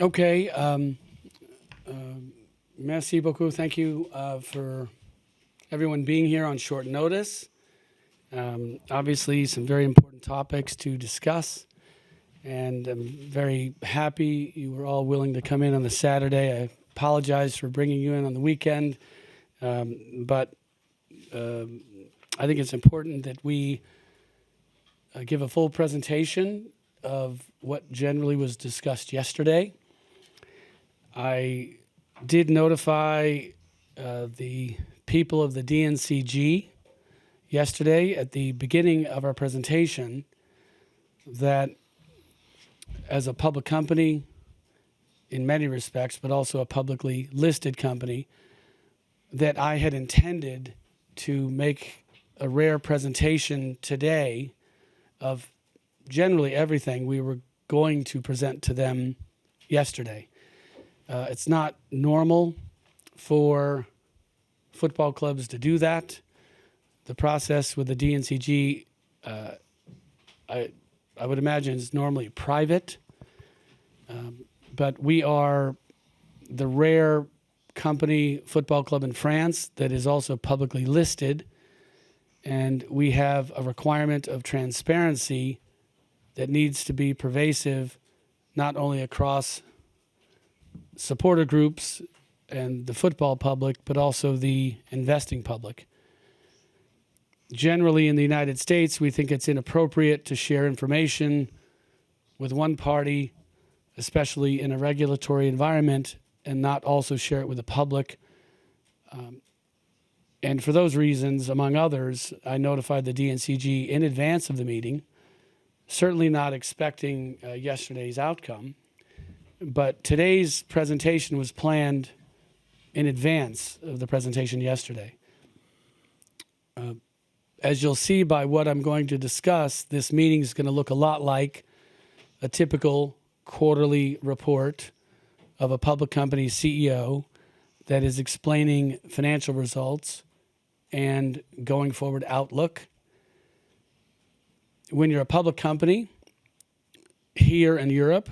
Okay. Merci beaucoup. Thank you for everyone being here on short notice. Obviously, some very important topics to discuss, and I'm very happy you were all willing to come in on the Saturday. I apologize for bringing you in on the weekend, but I think it's important that we give a full presentation of what generally was discussed yesterday. I did notify the people of the DNCG yesterday at the beginning of our presentation that as a public company in many respects, but also a publicly listed company, that I had intended to make a rare presentation today of generally everything we were going to present to them yesterday. It's not normal for football clubs to do that. The process with the DNCG, I would imagine, is normally private. But we are the rare company football club in France that is also publicly listed. And we have a requirement of transparency that needs to be pervasive, not only across supporter groups and the football public, but also the investing public. Generally, in the United States, we think it's inappropriate to share information with one party, especially in a regulatory environment, and not also share it with the public. And for those reasons, among others, I notified the DNCG in advance of the meeting, certainly not expecting yesterday's outcome. But today's presentation was planned in advance of the presentation yesterday. As you'll see by what I'm going to discuss, this meeting is going to look a lot like a typical quarterly report of a public company's CEO that is explaining financial results and going forward outlook. When you're a public company here in Europe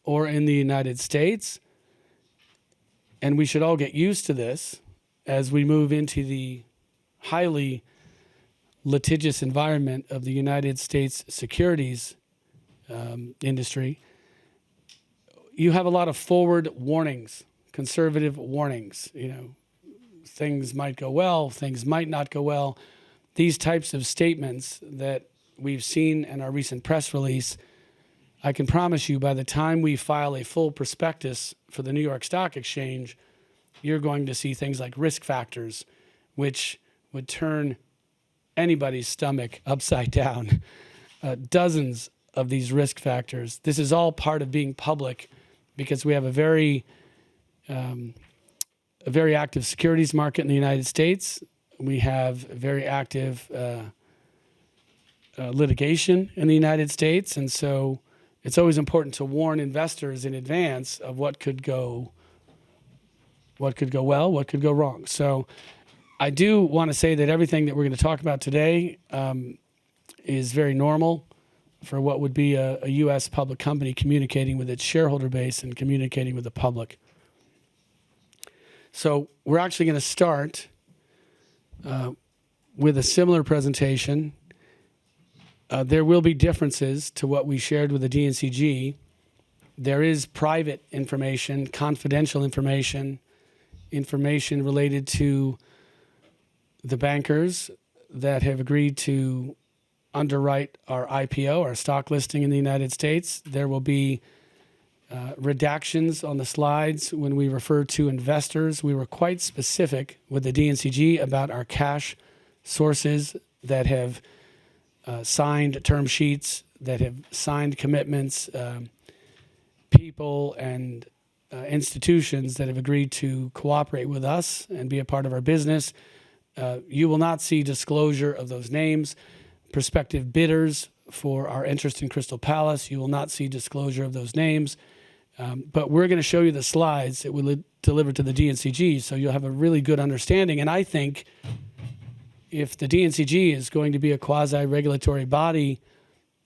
or in the United States, and we should all get used to this as we move into the highly litigious environment of the United States securities industry, you have a lot of forward warnings, conservative warnings. Things might go well, things might not go well. These types of statements that we've seen in our recent press release, I can promise you by the time we file a full prospectus for the New York Stock Exchange, you're going to see things like risk factors, which would turn anybody's stomach upside down. Dozens of these risk factors. This is all part of being public because we have a very active securities market in the United States. We have very active litigation in the United States, and so it's always important to warn investors in advance of what could go well, what could go wrong. So I do want to say that everything that we're going to talk about today is very normal for what would be a U.S. public company communicating with its shareholder base and communicating with the public. So we're actually going to start with a similar presentation. There will be differences to what we shared with the DNCG. There is private information, confidential information related to the bankers that have agreed to underwrite our IPO, our stock listing in the United States. There will be redactions on the slides when we refer to investors. We were quite specific with the DNCG about our cash sources that have signed term sheets, that have signed commitments, people and institutions that have agreed to cooperate with us and be a part of our business. You will not see disclosure of those names. Prospective bidders for our interest in Crystal Palace, you will not see disclosure of those names. But we're going to show you the slides that we delivered to the DNCG, so you'll have a really good understanding. And I think if the DNCG is going to be a quasi-regulatory body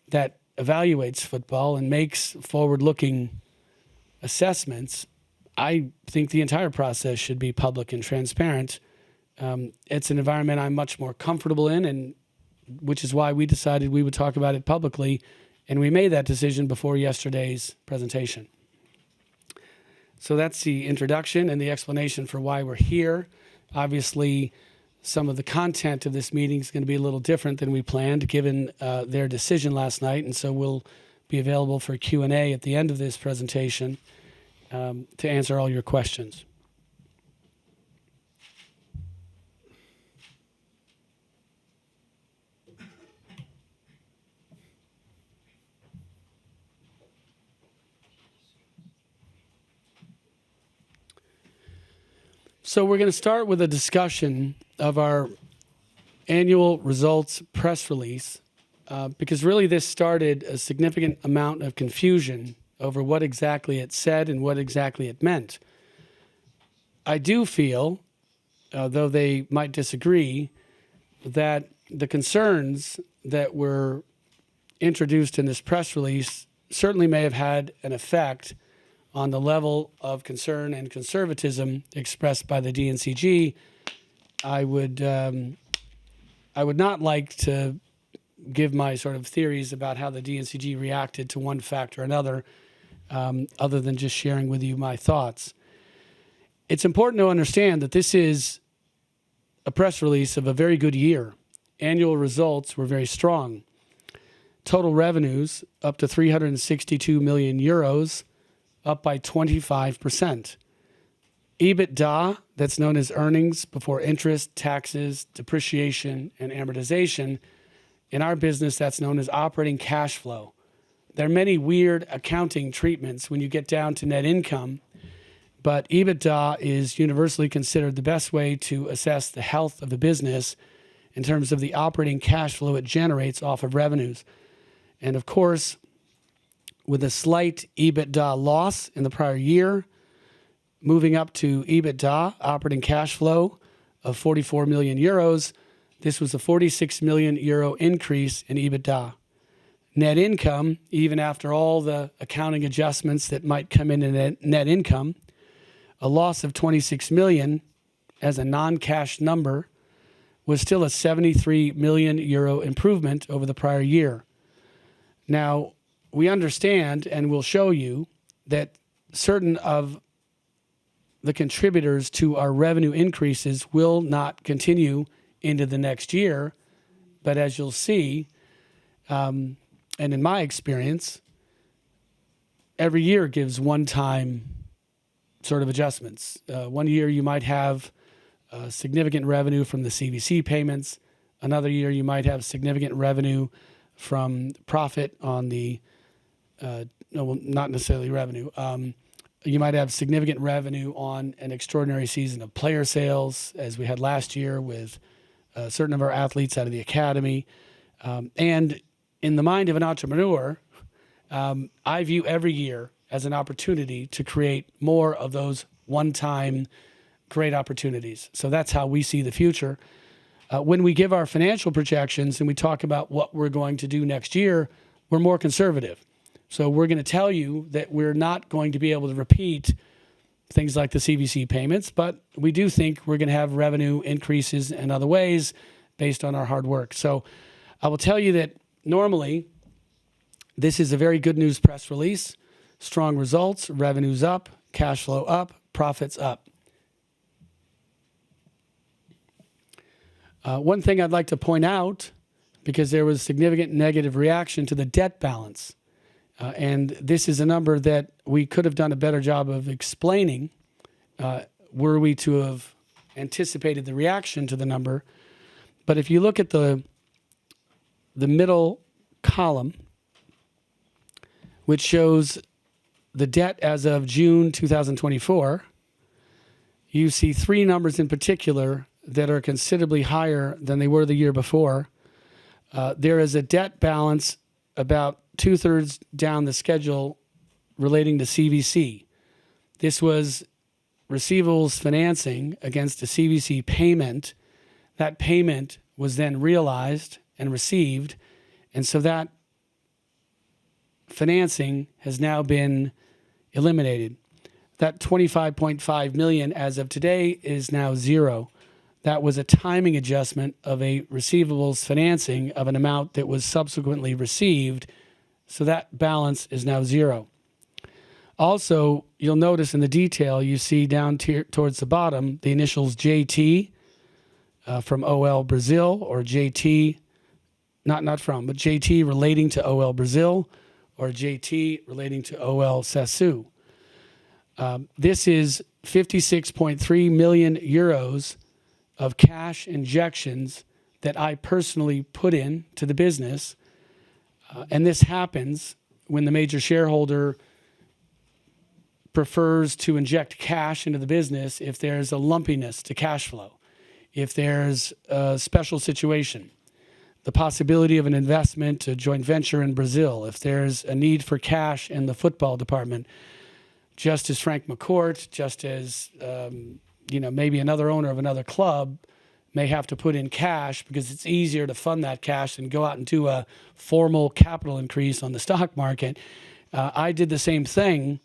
that evaluates football and makes forward-looking assessments, I think the entire process should be public and transparent. It's an environment I'm much more comfortable in, and which is why we decided we would talk about it publicly, and we made that decision before yesterday's presentation. So that's the introduction and the explanation for why we're here. Obviously, some of the content of this meeting is going to be a little different than we planned, given their decision last night, and so we'll be available for Q&A at the end of this presentation to answer all your questions. So we're going to start with a discussion of our annual results press release, because really this started a significant amount of confusion over what exactly it said and what exactly it meant. I do feel, though they might disagree, that the concerns that were introduced in this press release certainly may have had an effect on the level of concern and conservatism expressed by the DNCG. I would not like to give my sort of theories about how the DNCG reacted to one fact or another, other than just sharing with you my thoughts. It's important to understand that this is a press release of a very good year. Annual results were very strong. Total revenues up to 362 million euros, up by 25%. EBITDA, that's known as earnings before interest, taxes, depreciation, and amortization. In our business, that's known as operating cash flow. There are many weird accounting treatments when you get down to net income, but EBITDA is universally considered the best way to assess the health of the business in terms of the operating cash flow it generates off of revenues. And of course, with a slight EBITDA loss in the prior year, moving up to EBITDA, operating cash flow of 44 million euros, this was a 46 million euro increase in EBITDA. Net income, even after all the accounting adjustments that might come in net income, a loss of 26 million as a non-cash number was still a 73 million euro improvement over the prior year. Now, we understand and we'll show you that certain of the contributors to our revenue increases will not continue into the next year. But as you'll see, and in my experience, every year gives one-time sort of adjustments. One year you might have significant revenue from the CVC payments. Another year you might have significant revenue from profit on the not necessarily revenue. You might have significant revenue on an extraordinary season of player sales, as we had last year with certain of our athletes out of the academy. And in the mind of an entrepreneur, I view every year as an opportunity to create more of those one-time great opportunities. So that's how we see the future. When we give our financial projections and we talk about what we're going to do next year, we're more conservative. So we're going to tell you that we're not going to be able to repeat things like the CVC payments, but we do think we're going to have revenue increases in other ways based on our hard work. So I will tell you that normally this is a very good news press release. Strong results, revenues up, cash flow up, profits up. One thing I'd like to point out, because there was significant negative reaction to the debt balance. And this is a number that we could have done a better job of explaining were we to have anticipated the reaction to the number. But if you look at the middle column, which shows the debt as of June 2024, you see three numbers in particular that are considerably higher than they were the year before. There is a debt balance about two-thirds down the schedule relating to CVC. This was receivables financing against a CVC payment. That payment was then realized and received, and so that financing has now been eliminated. That 25.5 million as of today is now zero. That was a timing adjustment of a receivables financing of an amount that was subsequently received. So that balance is now zero. Also, you'll notice in the detail, you see down towards the bottom, the initials JT from OL Brazil, or JT, but JT relating to OL Brazil, or JT relating to OL Sassu. This is 56.3 million euros of cash injections that I personally put in to the business. And this happens when the major shareholder prefers to inject cash into the business if there's a lumpiness to cash flow, if there's a special situation, the possibility of an investment, a joint venture in Brazil, if there's a need for cash in the football department, just as Frank McCourt, just as maybe another owner of another club may have to put in cash because it's easier to fund that cash than go out and do a formal capital increase on the stock market. I did the same thing,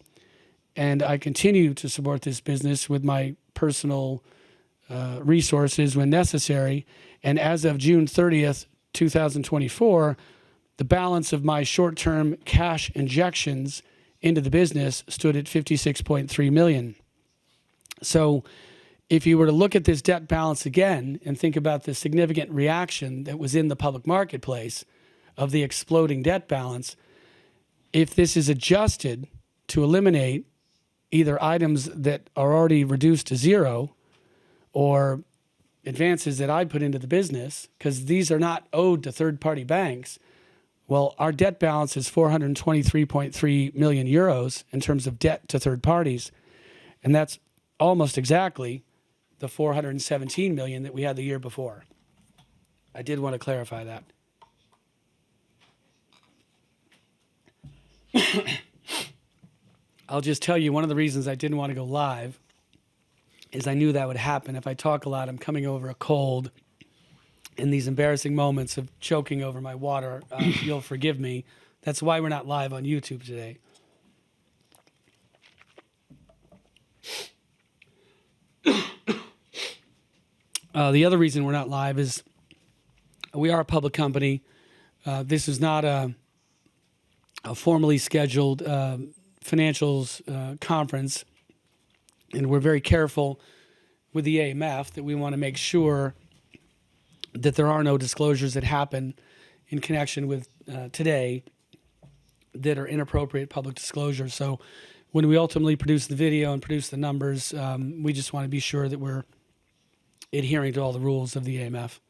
and I continue to support this business with my personal resources when necessary. And as of June 30th, 2024, the balance of my short-term cash injections into the business stood at 56.3 million. So if you were to look at this debt balance again and think about the significant reaction that was in the public marketplace of the exploding debt balance, if this is adjusted to eliminate either items that are already reduced to zero or advances that I put into the business, because these are not owed to third-party banks, well, our debt balance is 423.3 million euros in terms of debt to third parties, and that's almost exactly the 417 million that we had the year before. I did want to clarify that. I'll just tell you, one of the reasons I didn't want to go live is I knew that would happen. If I talk a lot, I'm coming over a cold. In these embarrassing moments of choking over my water, you'll forgive me. That's why we're not live on YouTube today. The other reason we're not live is we are a public company. This is not a formally scheduled financials conference, and we're very careful with the AMF that we want to make sure that there are no disclosures that happen in connection with today that are inappropriate public disclosure. So when we ultimately produce the video and produce the numbers, we just want to be sure that we're adhering to all the rules of the AMF.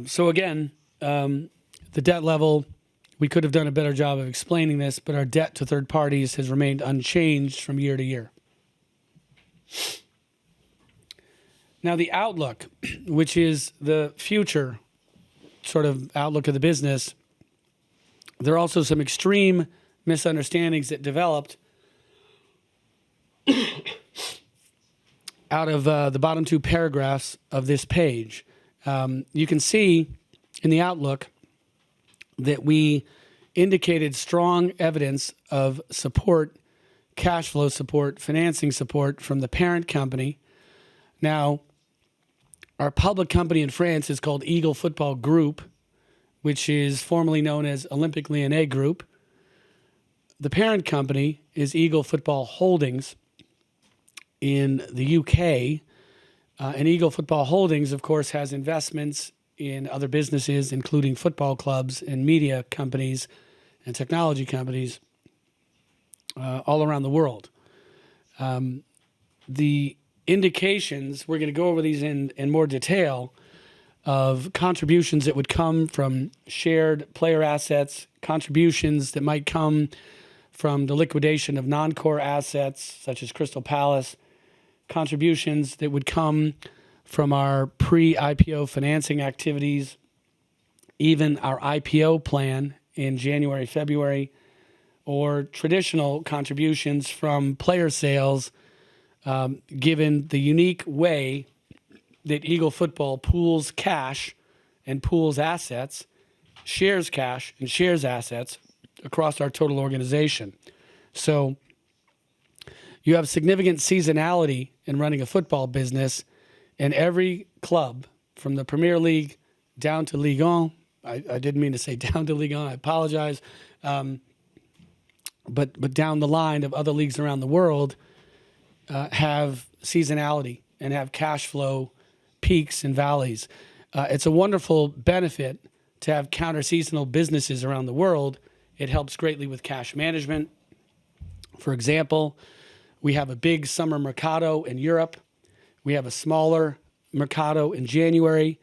So again, the debt level, we could have done a better job of explaining this, but our debt to third parties has remained unchanged from year to year. Now, the outlook, which is the future sort of outlook of the business, there are also some extreme misunderstandings that developed out of the bottom two paragraphs of this page. You can see in the outlook that we indicated strong evidence of support, cash flow support, financing support from the parent company. Now, our public company in France is called Eagle Football Group, which is formerly known as Olympique Lyonnais Group. The parent company is Eagle Football Holdings in the UK. And Eagle Football Holdings, of course, has investments in other businesses, including football clubs and media companies and technology companies all around the world. The indications, we're going to go over these in more detail, of contributions that would come from shared player assets, contributions that might come from the liquidation of non-core assets, such as Crystal Palace, contributions that would come from our pre-IPO financing activities, even our IPO plan in January, February, or traditional contributions from player sales, given the unique way that Eagle Football pools cash and pools assets shares cash and shares assets across our total organization. So you have significant seasonality in running a football business, and every club from the Premier League down to Ligue 1, I didn't mean to say down to Ligue 1, I apologize, but down the line of other leagues around the world have seasonality and have cash flow peaks and valleys. It's a wonderful benefit to have counter-seasonal businesses around the world. It helps greatly with cash management. For example, we have a big summer mercado in Europe. We have a smaller mercado in January.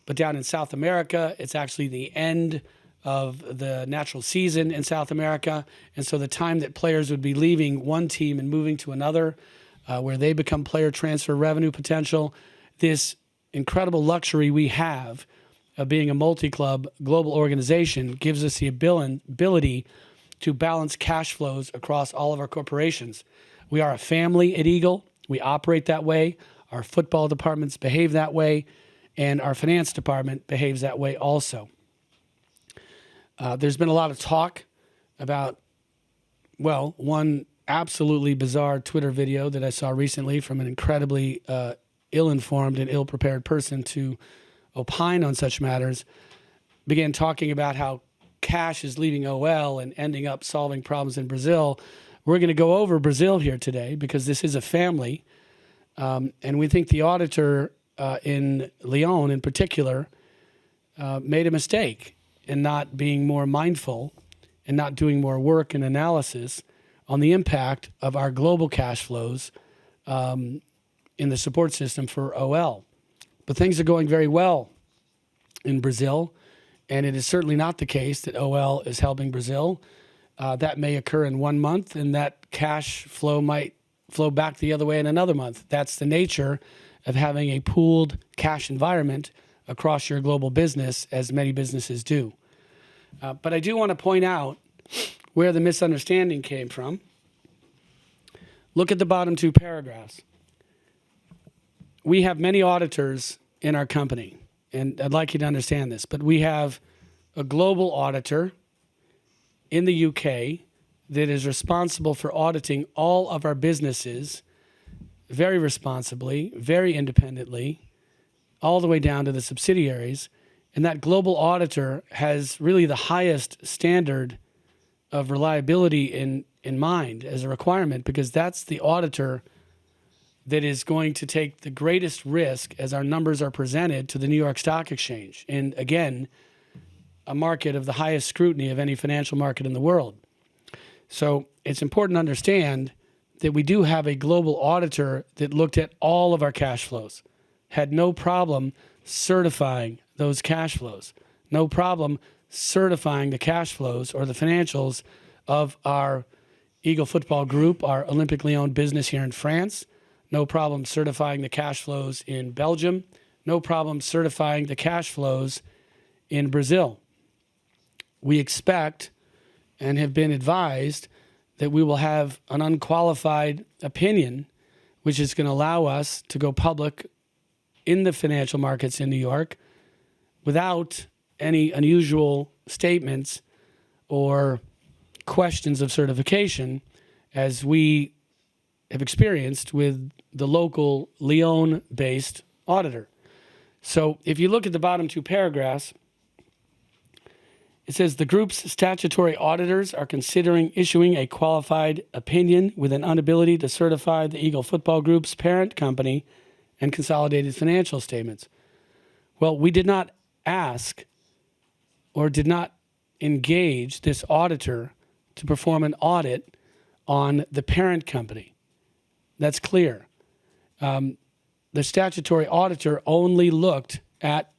But down in South America, it's actually the end of the natural season in South America. And so the time that players would be leaving one team and moving to another, where they become player transfer revenue potential, this incredible luxury we have of being a multi-club global organization gives us the ability to balance cash flows across all of our corporations. We are a family at Eagle. We operate that way. Our football departments behave that way, and our finance department behaves that way also. There's been a lot of talk about, well, one absolutely bizarre Twitter video that I saw recently from an incredibly ill-informed and ill-prepared person to opine on such matters, began talking about how cash is leaving OL and ending up solving problems in Brazil. We're going to go over Brazil here today because this is a family, and we think the auditor in Lyon in particular made a mistake in not being more mindful and not doing more work and analysis on the impact of our global cash flows in the support system for OL. But things are going very well in Brazil, and it is certainly not the case that OL is helping Brazil. That may occur in 1 month, and that cash flow might flow back the other way in another month. That's the nature of having a pooled cash environment across your global business, as many businesses do. But I do want to point out where the misunderstanding came from. Look at the bottom two paragraphs. We have many auditors in our company, and I'd like you to understand this, but we have a global auditor in the UK that is responsible for auditing all of our businesses very responsibly, very independently, all the way down to the subsidiaries. And that global auditor has really the highest standard of reliability in mind as a requirement, because that's the auditor that is going to take the greatest risk as our numbers are presented to the New York Stock Exchange. And again, a market of the highest scrutiny of any financial market in the world. So it's important to understand that we do have a global auditor that looked at all of our cash flows, had no problem certifying those cash flows, no problem certifying the cash flows or the financials of our Eagle Football Group, our Olympique Lyonnais business here in France, no problem certifying the cash flows in Belgium, no problem certifying the cash flows in Brazil. We expect and have been advised that we will have an unqualified opinion, which is going to allow us to go public in the financial markets in New York without any unusual statements or questions of certification, as we have experienced with the local Lyon-based auditor. So if you look at the bottom two paragraphs, it says the group's statutory auditors are considering issuing a qualified opinion with an inability to certify the Eagle Football Group's parent company and consolidated financial statements. Well, we did not ask or did not engage this auditor to perform an audit on the parent company. That's clear. The statutory auditor only looked at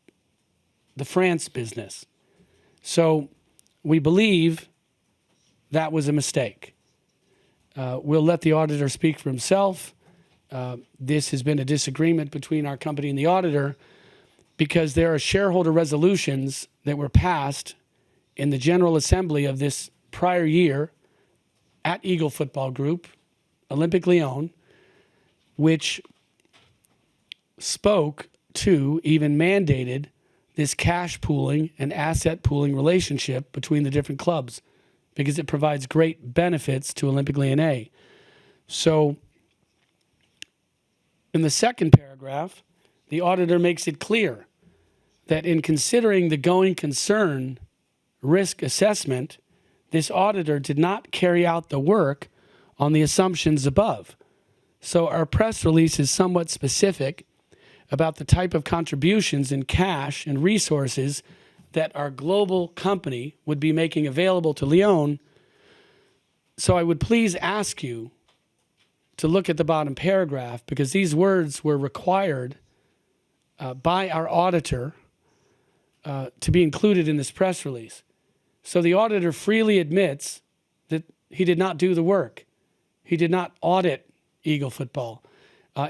the France business. So we believe that was a mistake. We'll let the auditor speak for himself. This has been a disagreement between our company and the auditor because there are shareholder resolutions that were passed in the General Assembly of this prior year at Eagle Football Group, Olympique Lyonnais, which spoke to, even mandated, this cash pooling and asset pooling relationship between the different clubs because it provides great benefits to Olympique Lyonnais. So in the second paragraph, the auditor makes it clear that in considering the going concern risk assessment, this auditor did not carry out the work on the assumptions above. So our press release is somewhat specific about the type of contributions in cash and resources that our global company would be making available to Lyon. So I would please ask you to look at the bottom paragraph because these words were required by our auditor to be included in this press release. So the auditor freely admits that he did not do the work. He did not audit Eagle football.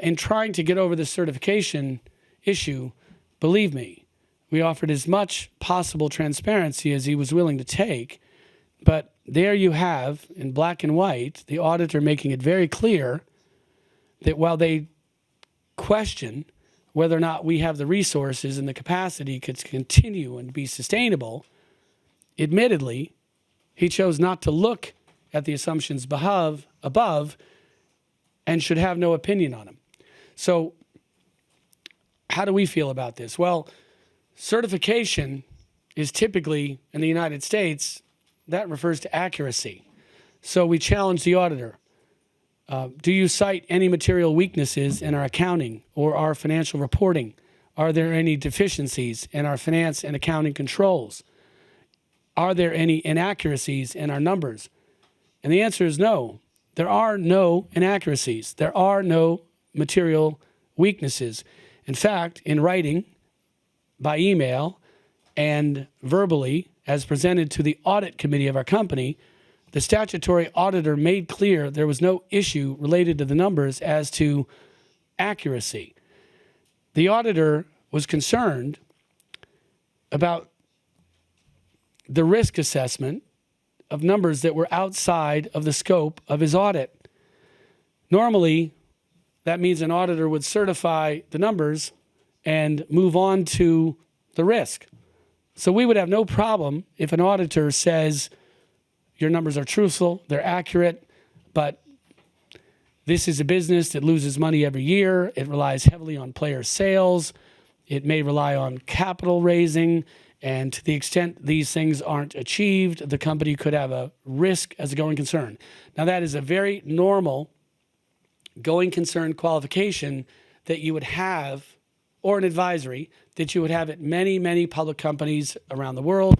In trying to get over the certification issue, believe me, we offered as much possible transparency as he was willing to take. But there you have, in black and white, the auditor making it very clear that while they question whether or not we have the resources and the capacity to continue and be sustainable, admittedly, he chose not to look at the assumptions above and should have no opinion on them. So how do we feel about this? Well, certification is typically, in the United States, that refers to accuracy. So we challenge the auditor. Do you cite any material weaknesses in our accounting or our financial reporting? Are there any deficiencies in our finance and accounting controls? Are there any inaccuracies in our numbers? And the answer is no. There are no inaccuracies. There are no material weaknesses. In fact, in writing, by email, and verbally, as presented to the audit committee of our company, the statutory auditor made clear there was no issue related to the numbers as to accuracy. The auditor was concerned about the risk assessment of numbers that were outside of the scope of his audit. Normally, that means an auditor would certify the numbers and move on to the risk. So we would have no problem if an auditor says, your numbers are truthful, they're accurate, but this is a business that loses money every year. It relies heavily on player sales. It may rely on capital raising. And to the extent these things aren't achieved, the company could have a risk as a going concern. Now, that is a very normal going concern qualification that you would have, or an advisory that you would have at many, many public companies around the world,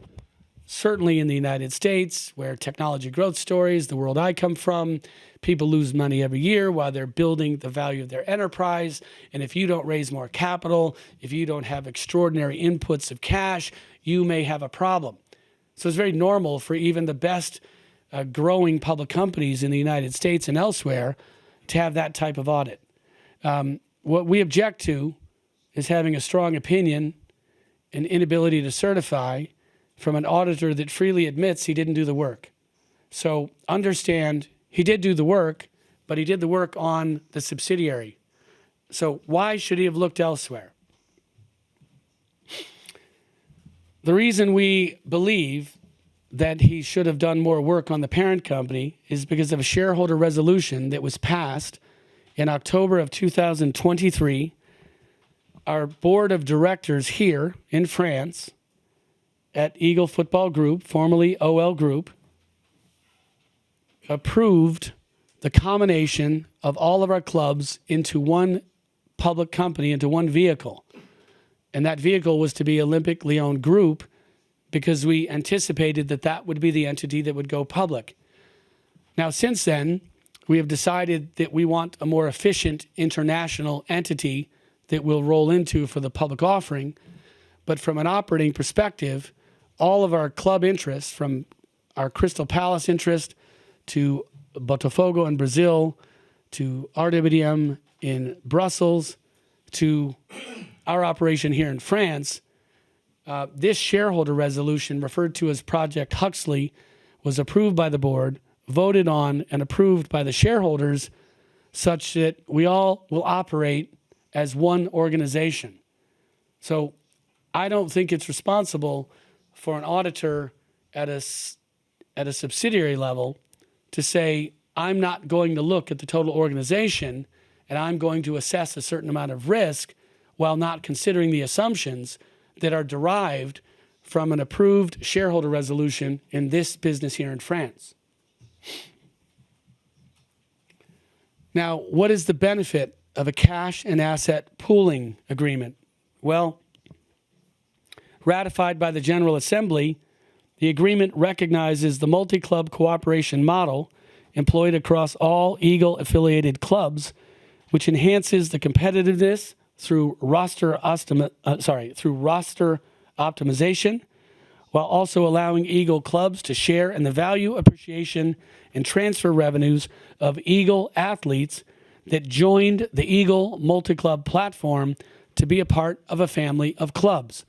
certainly in the United States, where technology growth stories, the world I come from, people lose money every year while they're building the value of their enterprise. And if you don't raise more capital, if you don't have extraordinary inputs of cash, you may have a problem. So it's very normal for even the best growing public companies in the United States and elsewhere to have that type of audit. What we object to is having a strong opinion and inability to certify from an auditor that freely admits he didn't do the work. So understand he did do the work, but he did the work on the subsidiary. So why should he have looked elsewhere? The reason we believe that he should have done more work on the parent company is because of a shareholder resolution that was passed in October of 2023. Our board of directors here in France at Eagle Football Group, formerly OL Group, approved the combination of all of our clubs into one public company, into one vehicle. And that vehicle was to be Olympique Lyonnais Group, because we anticipated that that would be the entity that would go public. Now, since then, we have decided that we want a more efficient international entity that we'll roll into for the public offering. But from an operating perspective, all of our club interests, from our Crystal Palace interest to Botafogo in Brazil, to RWDM in Brussels, to our operation here in France, this shareholder resolution, referred to as Project Huxley, was approved by the board, voted on, and approved by the shareholders, such that we all will operate as one organization. So I don't think it's responsible for an auditor at a subsidiary level to say, I'm not going to look at the total organization and I'm going to assess a certain amount of risk while not considering the assumptions that are derived from an approved shareholder resolution in this business here in France. Now, what is the benefit of a cash and asset pooling agreement? Well, ratified by the General Assembly, the agreement recognizes the multi-club cooperation model employed across all Eagle-affiliated clubs, which enhances the competitiveness through roster optimization, while also allowing Eagle clubs to share in the value, appreciation, and transfer revenues of Eagle athletes that joined the Eagle multi-club platform to be a part of a family of clubs.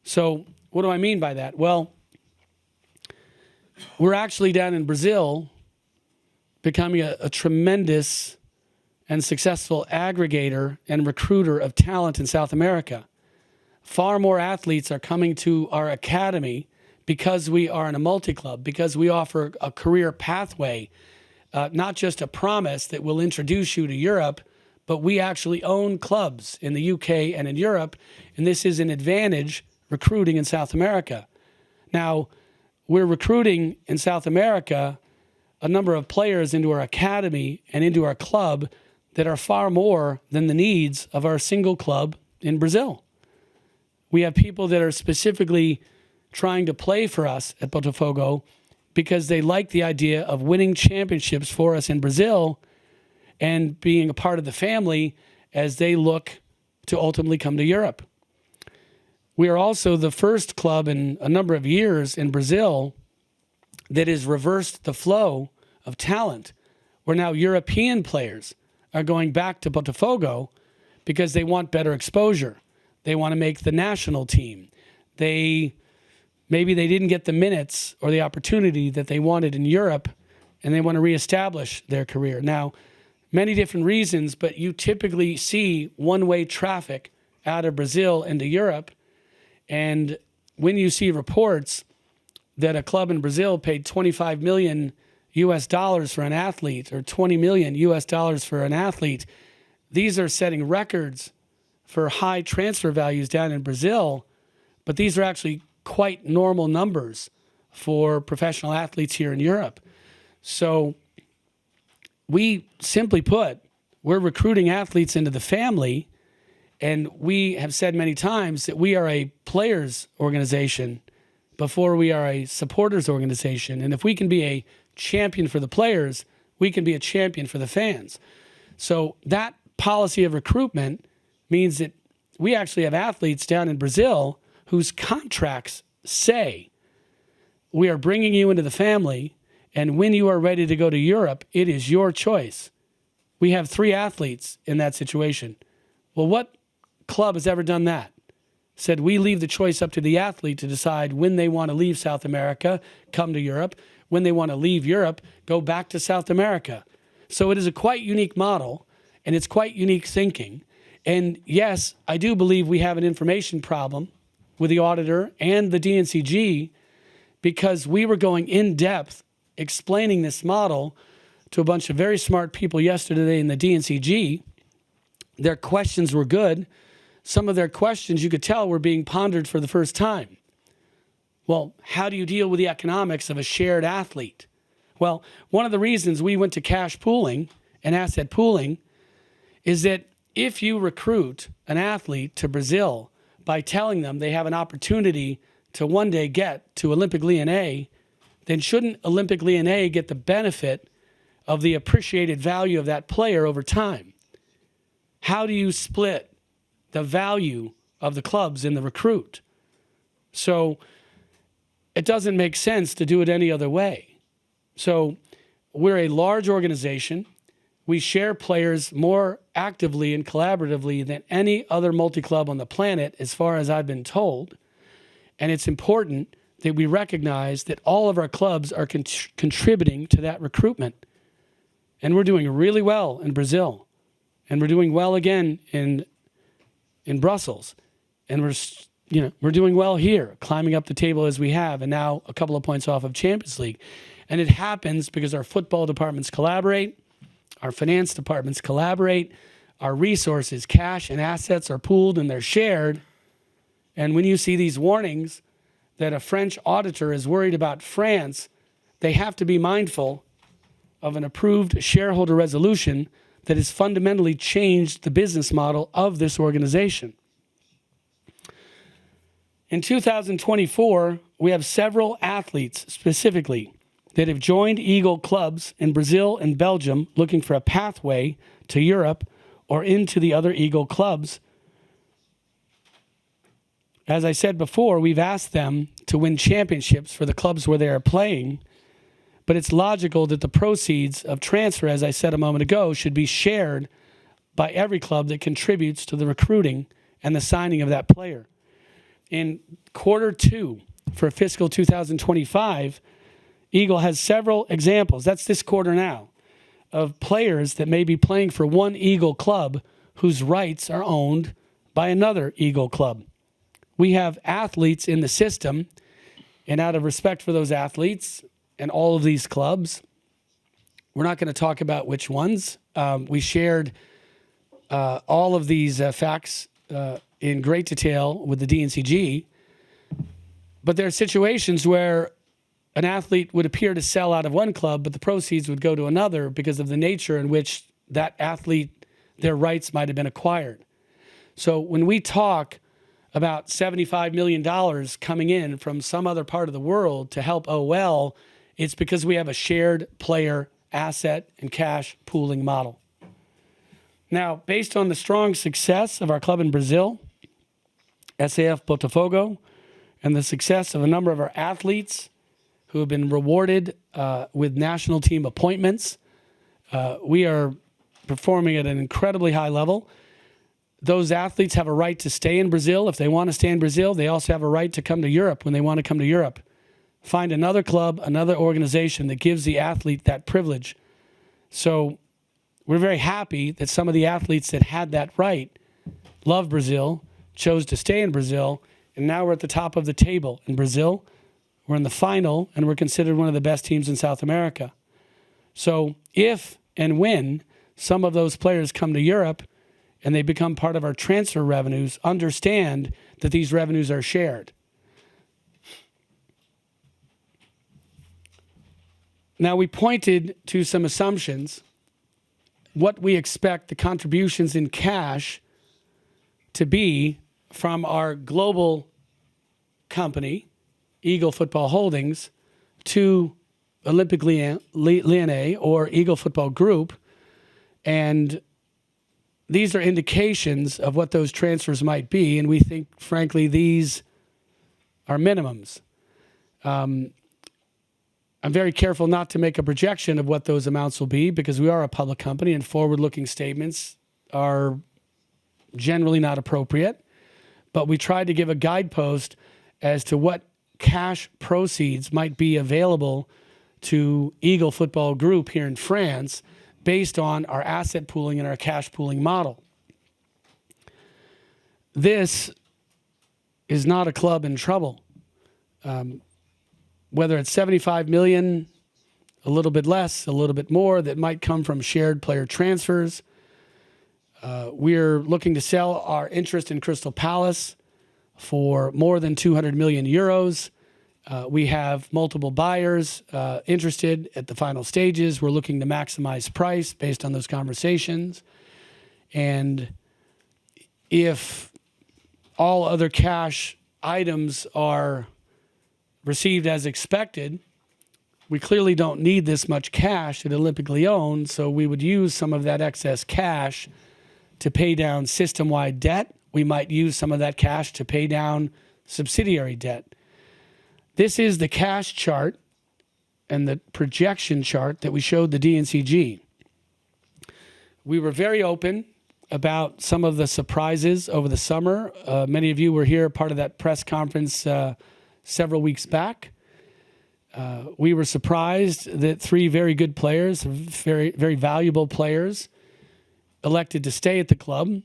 So what do I mean by that? Well, we're actually down in Brazil becoming a tremendous and successful aggregator and recruiter of talent in South America. Far more athletes are coming to our academy because we are in a multi-club, because we offer a career pathway, not just a promise that will introduce you to Europe, but we actually own clubs in the UK and in Europe, and this is an advantage recruiting in South America. Now, we're recruiting in South America a number of players into our academy and into our club that are far more than the needs of our single club in Brazil. We have people that are specifically trying to play for us at Botafogo because they like the idea of winning championships for us in Brazil and being a part of the family as they look to ultimately come to Europe. We are also the first club in a number of years in Brazil that has reversed the flow of talent, where now European players are going back to Botafogo because they want better exposure. They want to make the national team. Maybe they didn't get the minutes or the opportunity that they wanted in Europe, and they want to reestablish their career. Now, many different reasons, but you typically see one-way traffic out of Brazil into Europe. And when you see reports that a club in Brazil paid $25 million for an athlete or $20 million for an athlete, these are setting records for high transfer values down in Brazil, but these are actually quite normal numbers for professional athletes here in Europe. So we, simply put, we're recruiting athletes into the family, and we have said many times that we are a players organization before we are a supporters organization. And if we can be a champion for the players, we can be a champion for the fans. So that policy of recruitment means that we actually have athletes down in Brazil whose contracts say, we are bringing you into the family, and when you are ready to go to Europe, it is your choice. We have 3 athletes in that situation. Well, what club has ever done that? Said, we leave the choice up to the athlete to decide when they want to leave South America, come to Europe. When they want to leave Europe, go back to South America. So it is a quite unique model, and it's quite unique thinking. And yes, I do believe we have an information problem with the auditor and the DNCG because we were going in depth explaining this model to a bunch of very smart people yesterday in the DNCG. Their questions were good. Some of their questions, you could tell, were being pondered for the first time. Well, how do you deal with the economics of a shared athlete? Well, one of the reasons we went to cash pooling and asset pooling is that if you recruit an athlete to Brazil by telling them they have an opportunity to one day get to Olympique Lyonnais, then shouldn't Olympique Lyonnais get the benefit of the appreciated value of that player over time? How do you split the value of the clubs in the recruit? So it doesn't make sense to do it any other way. So we're a large organization. We share players more actively and collaboratively than any other multi-club on the planet, as far as I've been told. And it's important that we recognize that all of our clubs are contributing to that recruitment. And we're doing really well in Brazil. And we're doing well again in Brussels. And we're we're doing well here, climbing up the table as we have, and now a couple of points off of Champions League. And it happens because our football departments collaborate, our finance departments collaborate, our resources, cash and assets are pooled and they're shared. And when you see these warnings that a French auditor is worried about France, they have to be mindful of an approved shareholder resolution that has fundamentally changed the business model of this organization. In 2024, we have several athletes specifically that have joined Eagle clubs in Brazil and Belgium looking for a pathway to Europe or into the other Eagle clubs. As I said before, we've asked them to win championships for the clubs where they are playing, but it's logical that the proceeds of transfer, as I said a moment ago, should be shared by every club that contributes to the recruiting and the signing of that player. In quarter 2 for fiscal 2025, Eagle has several examples, that's this quarter now, of players that may be playing for one Eagle club whose rights are owned by another Eagle club. We have athletes in the system, and out of respect for those athletes and all of these clubs, we're not going to talk about which ones. We shared all of these facts in great detail with the DNCG, but there are situations where an athlete would appear to sell out of one club, but the proceeds would go to another because of the nature in which that athlete, their rights might have been acquired. So when we talk about $75 million coming in from some other part of the world to help OL, it's because we have a shared player asset and cash pooling model. Now, based on the strong success of our club in Brazil, SAF Botafogo, and the success of a number of our athletes who have been rewarded with national team appointments, we are performing at an incredibly high level. Those athletes have a right to stay in Brazil. If they want to stay in Brazil, they also have a right to come to Europe when they want to come to Europe. Find another club, another organization that gives the athlete that privilege. So we're very happy that some of the athletes that had that right love Brazil, chose to stay in Brazil, and now we're at the top of the table in Brazil. We're in the final, and we're considered one of the best teams in South America. So if and when some of those players come to Europe and they become part of our transfer revenues, understand that these revenues are shared. Now, we pointed to some assumptions, what we expect the contributions in cash to be from our global company, Eagle Football Holdings, to Olympique Lyonnais or Eagle Football Group. And these are indications of what those transfers might be, and we think, frankly, these are minimums. I'm very careful not to make a projection of what those amounts will be because we are a public company and forward-looking statements are generally not appropriate. But we tried to give a guidepost as to what cash proceeds might be available to Eagle Football Group here in France based on our asset pooling and our cash pooling model. This is not a club in trouble. Whether it's 75 million, a little bit less, a little bit more, that might come from shared player transfers. We're looking to sell our interest in Crystal Palace for more than 200 million euros. We have multiple buyers interested at the final stages. We're looking to maximize price based on those conversations. And if all other cash items are received as expected, we clearly don't need this much cash at Olympique Lyon, so we would use some of that excess cash to pay down system-wide debt. We might use some of that cash to pay down subsidiary debt. This is the cash chart and the projection chart that we showed the DNCG. We were very open about some of the surprises over the summer. Many of you were here, part of that press conference several weeks back. We were surprised that 3 very good players, very, very valuable players, elected to stay at the club.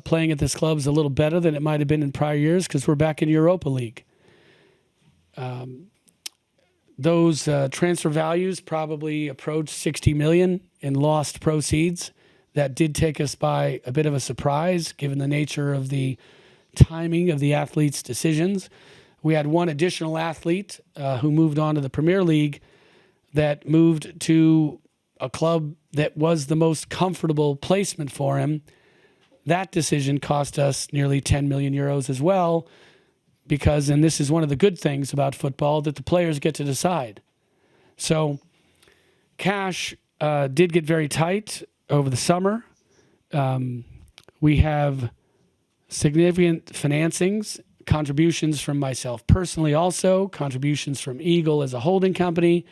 playing at this club is a little better than it might have been in prior years because we're back in Europa League. Those transfer values probably approached 60 million in lost proceeds. That did take us by a bit of a surprise, given the nature of the timing of the athletes' decisions. We had one additional athlete who moved on to the Premier League that moved to a club that was the most comfortable placement for him. That decision cost us nearly 10 million euros as well, because, and this is one of the good things about football, that the players get to decide. So cash did get very tight over the summer. We have significant financings, contributions from myself personally also, contributions from Eagle as a holding company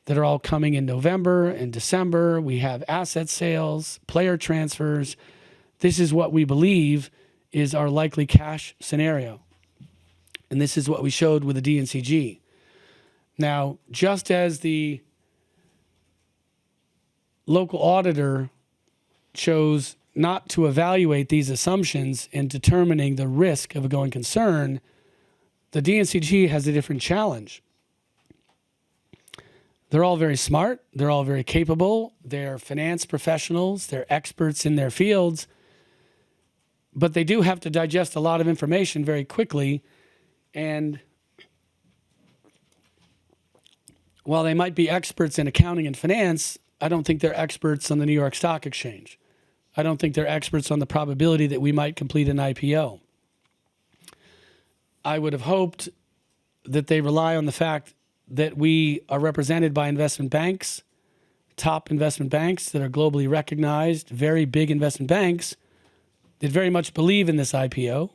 that are all coming in November and December. We have asset sales, player transfers. This is what we believe is our likely cash scenario. And this is what we showed with the DNCG. Now, just as the local auditor chose not to evaluate these assumptions in determining the risk of a going concern, the DNCG has a different challenge. They're all very smart. They're all very capable. They're finance professionals. They're experts in their fields. But they do have to digest a lot of information very quickly. And while they might be experts in accounting and finance, I don't think they're experts on the New York Stock Exchange. I don't think they're experts on the probability that we might complete an IPO. I would have hoped that they rely on the fact that we are represented by investment banks, top investment banks that are globally recognized, very big investment banks that very much believe in this IPO,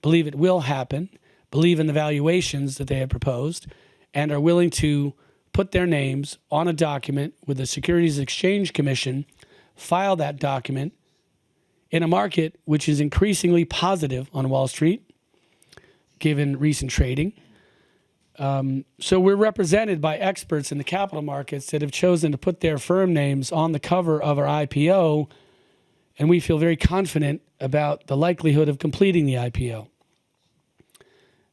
believe it will happen, believe in the valuations that they have proposed, and are willing to put their names on a document with the Securities Exchange Commission, file that document in a market which is increasingly positive on Wall Street, given recent trading. So we're represented by experts in the capital markets that have chosen to put their firm names on the cover of our IPO, and we feel very confident about the likelihood of completing the IPO.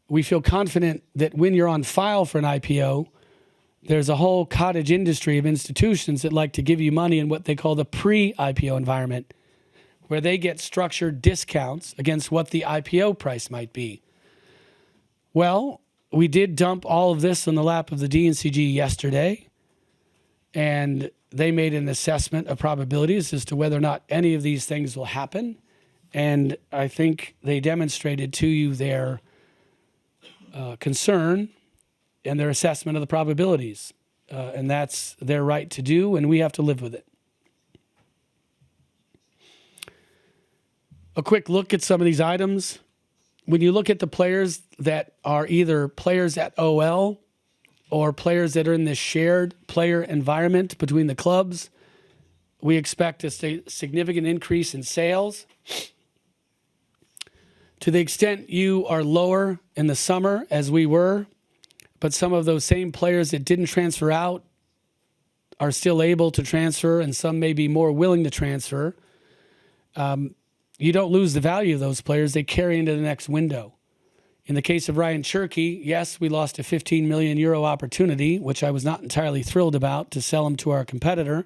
We feel confident that when you're on file for an IPO, there's a whole cottage industry of institutions that like to give you money in what they call the pre-IPO environment, where they get structured discounts against what the IPO price might be. Well, we did dump all of this in the lap of the DNCG yesterday, and they made an assessment of probabilities as to whether or not any of these things will happen. And I think they demonstrated to you their concern and their assessment of the probabilities. And that's their right to do, and we have to live with it. A quick look at some of these items. When you look at the players that are either players at OL or players that are in this shared player environment between the clubs, we expect a significant increase in sales. To the extent you are lower in the summer, as we were, but some of those same players that didn't transfer out are still able to transfer, and some may be more willing to transfer, you don't lose the value of those players. They carry into the next window. In the case of Ryan Cherky, yes, we lost a 15 million euro opportunity, which I was not entirely thrilled about, to sell him to our competitor.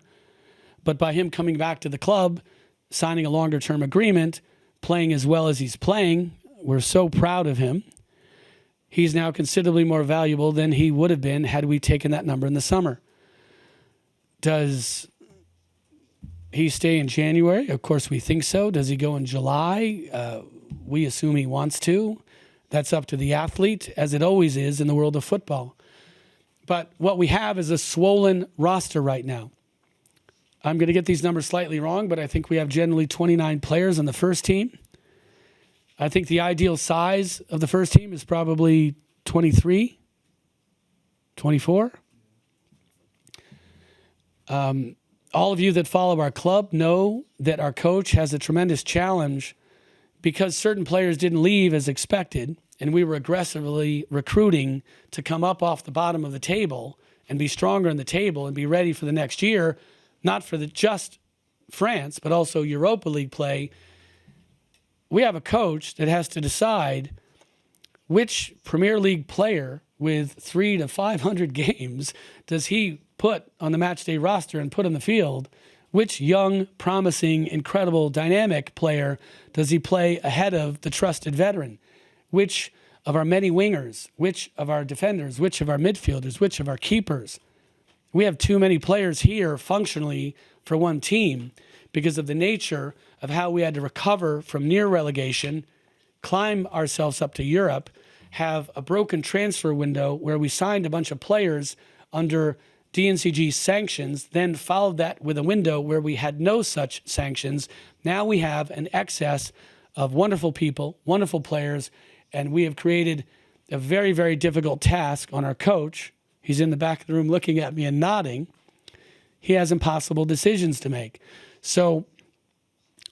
But by him coming back to the club, signing a longer-term agreement, playing as well as he's playing, we're so proud of him. He's now considerably more valuable than he would have been had we taken that number in the summer. Does he stay in January? Of course, we think so. Does he go in July? We assume he wants to. That's up to the athlete, as it always is in the world of football. But what we have is a swollen roster right now. I'm going to get these numbers slightly wrong, but I think we have generally 29 players on the first team. I think the ideal size of the first team is probably 23, 24. All of you that follow our club know that our coach has a tremendous challenge because certain players didn't leave as expected, and we were aggressively recruiting to come up off the bottom of the table and be stronger in the table and be ready for the next year, not for just France, but also Europa League play. we have a coach that has to decide which Premier League player with 300 to 500 games does he put on the match day roster and put on the field. Which young, promising, incredible, dynamic player does he play ahead of the trusted veteran? Which of our many wingers, which of our defenders, which of our midfielders, which of our keepers? We have too many players here functionally for one team because of the nature of how we had to recover from near relegation, climb ourselves up to Europe, have a broken transfer window where we signed a bunch of players under DNCG sanctions, then followed that with a window where we had no such sanctions. Now we have an excess of wonderful people, wonderful players, and we have created a very, very difficult task on our coach. He's in the back of the room looking at me and nodding. He has impossible decisions to make. So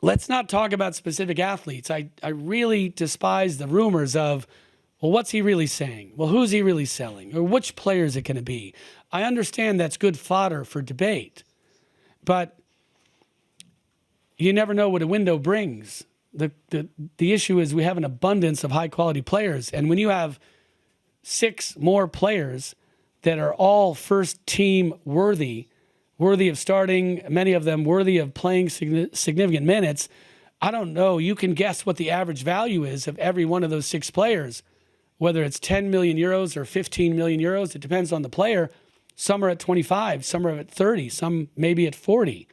let's not talk about specific athletes. I really despise the rumors of, well, what's he really saying? Well, who's he really selling? Or which player is it going to be? I understand that's good fodder for debate, but you never know what a window brings. The issue is we have an abundance of high-quality players, and when you have 6 more players that are all first-team worthy of starting, many of them worthy of playing significant minutes, I don't know. You can guess what the average value is of every one of those 6 players, whether it's 10 million euros or 15 million euros. It depends on the player. Some are at 25, some are at 30, some maybe at 40.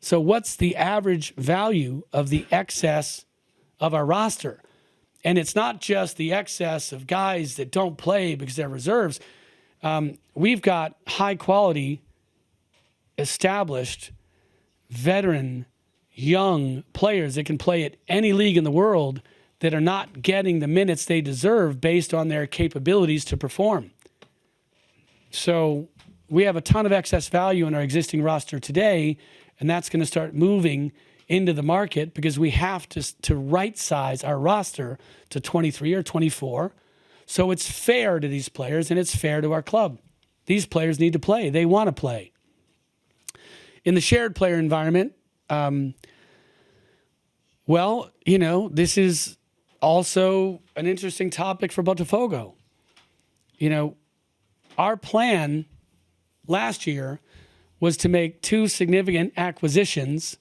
So what's the average value of the excess of our roster? And it's not just the excess of guys that don't play because they're reserves. We've got high quality, established, veteran, young players that can play at any league in the world that are not getting the minutes they deserve based on their capabilities to perform. So we have a ton of excess value in our existing roster today, and that's going to start moving into the market because we have to right size our roster to 23 or 24. So it's fair to these players and it's fair to our club. These players need to play. They want to play. In the shared player environment, this is also an interesting topic for Botafogo. Our plan last year was to make 2 significant acquisitions,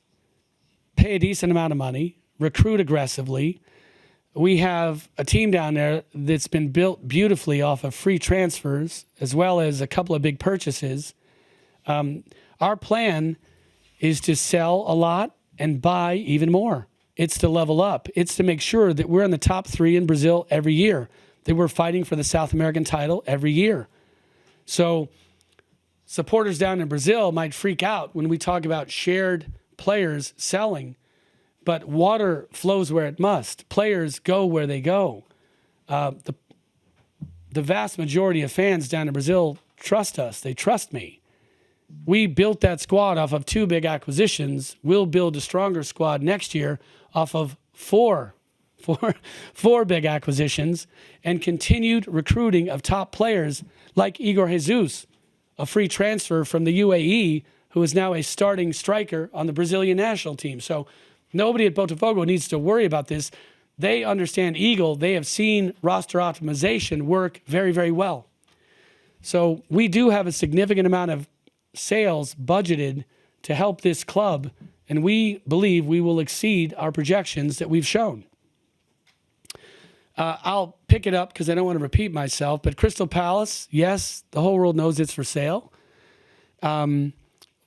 pay a decent amount of money, recruit aggressively. We have a team down there that's been built beautifully off of free transfers as well as a couple of big purchases. Our plan is to sell a lot and buy even more. It's to level up. It's to make sure that we're in the top 3 in Brazil every year, that we're fighting for the South American title every year. So supporters down in Brazil might freak out when we talk about shared players selling, but water flows where it must. Players go where they go. The vast majority of fans down in Brazil trust us. They trust me. We built that squad off of 2 big acquisitions. We'll build a stronger squad next year off of four big acquisitions and continued recruiting of top players like Igor Jesus, a free transfer from the UAE, who is now a starting striker on the Brazilian national team. So nobody at Botafogo needs to worry about this. They understand Eagle. They have seen roster optimization work very, very well. So we do have a significant amount of sales budgeted to help this club, and we believe we will exceed our projections that we've shown. I'll pick it up because I don't want to repeat myself, but Crystal Palace, yes, the whole world knows it's for sale.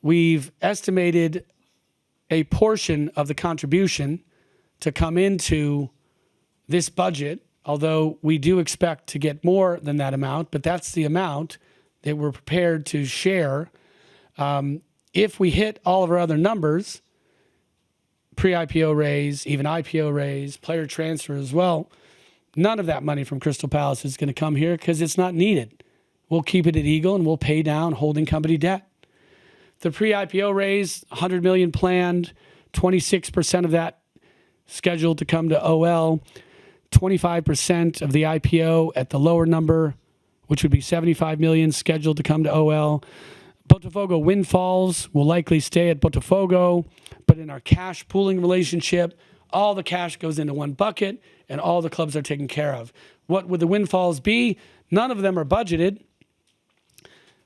We've estimated a portion of the contribution to come into this budget, although we do expect to get more than that amount, but that's the amount that we're prepared to share. If we hit all of our other numbers, pre-IPO raise, even IPO raise, player transfer as well, none of that money from Crystal Palace is going to come here because it's not needed. We'll keep it at Eagle and we'll pay down holding company debt. The pre-IPO raise, $100 million planned, 26% of that scheduled to come to OL, 25% of the IPO at the lower number, which would be $75 million scheduled to come to OL. Botafogo windfalls will likely stay at Botafogo, but in our cash pooling relationship, All the cash goes into one bucket, and all the clubs are taken care of. What would the windfalls be? None of them are budgeted.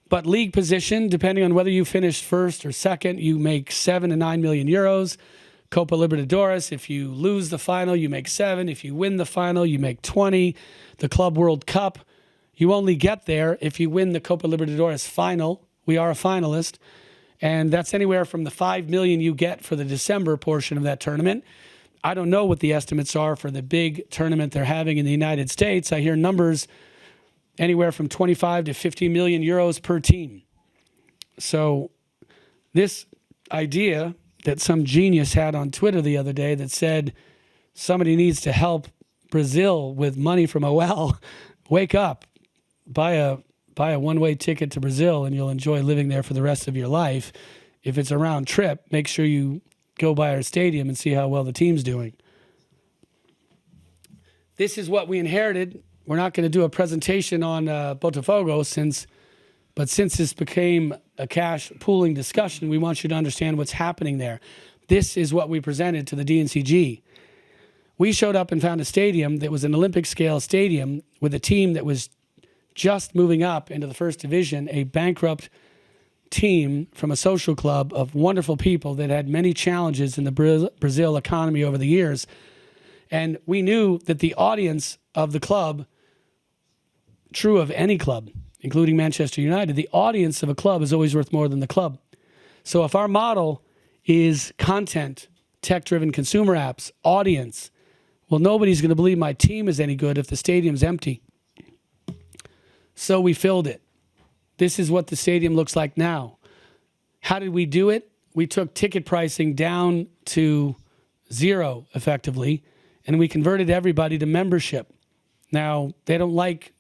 But league position, depending on whether you finish first or second, you make 7 to 9 million euros. Copa Libertadores, if you lose the final, you make 7. If you win the final, you make 20. The Club World Cup, you only get there if you win the Copa Libertadores final. We are a finalist. And that's anywhere from the 5 million you get for the December portion of that tournament. I don't know what the estimates are for the big tournament they're having in the United States. I hear numbers anywhere from 25 to 50 million euros per team. So this idea that some genius had on Twitter the other day that said somebody needs to help Brazil with money from OL, wake up, buy a one-way ticket to Brazil and you'll enjoy living there for the rest of your life. If it's a round trip, make sure you go by our stadium and see how well the team's doing. This is what we inherited. We're not going to do a presentation on Botafogo since this became a cash pooling discussion, we want you to understand what's happening there. This is what we presented to the DNCG. We showed up and found a stadium that was an Olympic scale stadium with a team that was just moving up into the first division, a bankrupt team from a social club of wonderful people that had many challenges in the Brazil economy over the years. And we knew that the audience of the club, true of any club, including Manchester United, the audience of a club is always worth more than the club. So if our model is content, tech-driven consumer apps, audience, well, nobody's going to believe my team is any good if the stadium's empty. So we filled it. This is what the stadium looks like now. How did we do it? We took ticket pricing down to 0, effectively, and we converted everybody to membership. Now, they don't like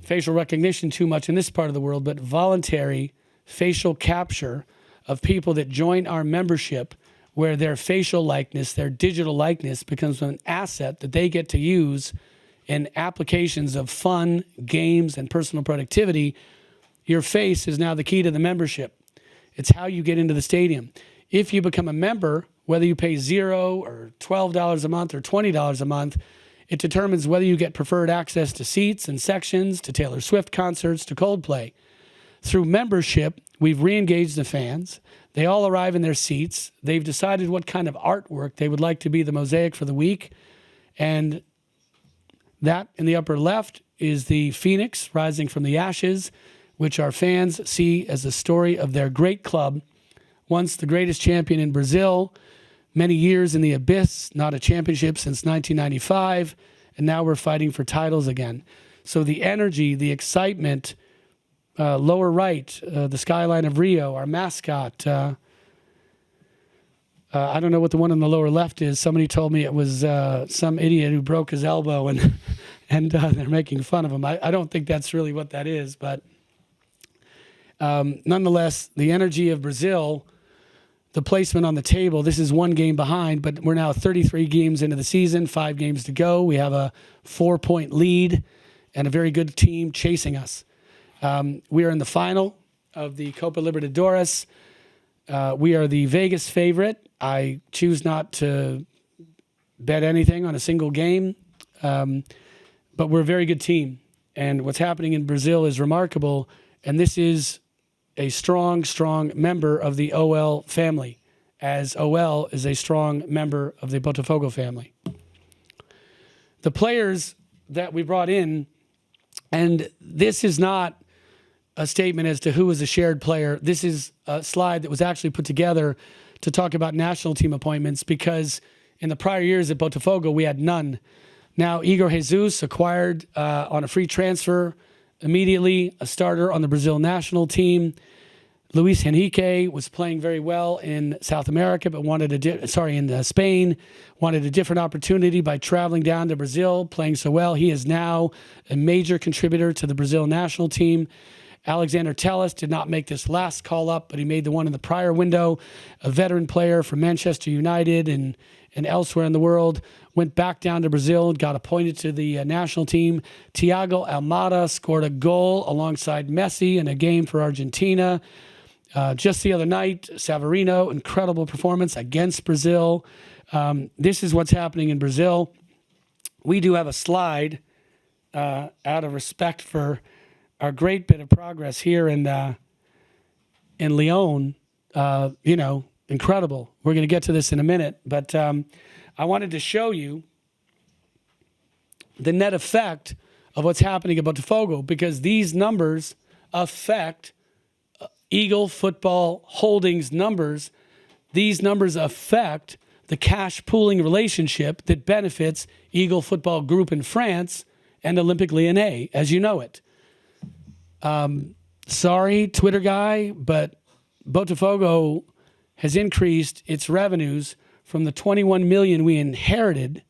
facial recognition too much in this part of the world, but voluntary facial capture of people that join our membership, where their facial likeness, their digital likeness becomes an asset that they get to use in applications of fun, games, and personal productivity. Your face is now the key to the membership. It's how you get into the stadium. If you become a member, whether you pay $0 or $12 a month or $20 a month, it determines whether you get preferred access to seats and sections, to Taylor Swift concerts, to Coldplay. Through membership, we've re-engaged the fans. They all arrive in their seats. They've decided what kind of artwork they would like to be the mosaic for the week. And that in the upper left is the phoenix rising from the ashes, which our fans see as the story of their great club, once the greatest champion in Brazil, many years in the abyss, not a championship since 1995, and now we're fighting for titles again. So the energy, the excitement, lower right, the skyline of Rio, our mascot. I don't know what the one on the lower left is. Somebody told me it was some idiot who broke his elbow, and they're making fun of him. I don't think that's really what that is, but nonetheless, the energy of Brazil, the placement on the table, this is one game behind, but we're now 33 games into the season, 5 games to go. We have a 4-point lead and a very good team chasing us. We are in the final of the Copa Libertadores. We are the Vegas favorite. I choose not to bet anything on a single game, but we're a very good team. And what's happening in Brazil is remarkable, and this is a strong, strong member of the OL family, as OL is a strong member of the Botafogo family. The players that we brought in, and this is not a statement as to who is a shared player. This is a slide that was actually put together to talk about national team appointments, because in the prior years at Botafogo, we had none. Now, Igor Jesus acquired on a free transfer immediately a starter on the Brazil national team. Luis Henrique was playing very well in South America, but in Spain, wanted a different opportunity by traveling down to Brazil, playing so well. He is now a major contributor to the Brazil national team. Alexander Telles did not make this last call up, but he made the one in the prior window. A veteran player from Manchester United and elsewhere in the world, went back down to Brazil, got appointed to the national team. Thiago Almada scored a goal alongside Messi in a game for Argentina. Just the other night, Savarino, incredible performance against Brazil. This is what's happening in Brazil. We do have a slide out of respect for our great bit of progress here in Lyon. Incredible. We're going to get to this in a minute, but I wanted to show you the net effect of what's happening at Botafogo, because these numbers affect Eagle Football Holdings numbers. These numbers affect the cash pooling relationship that benefits Eagle Football Group in France and Olympique Lyonnais, as you know it. Sorry, Twitter guy, but Botafogo has increased its revenues from the 21 million we inherited.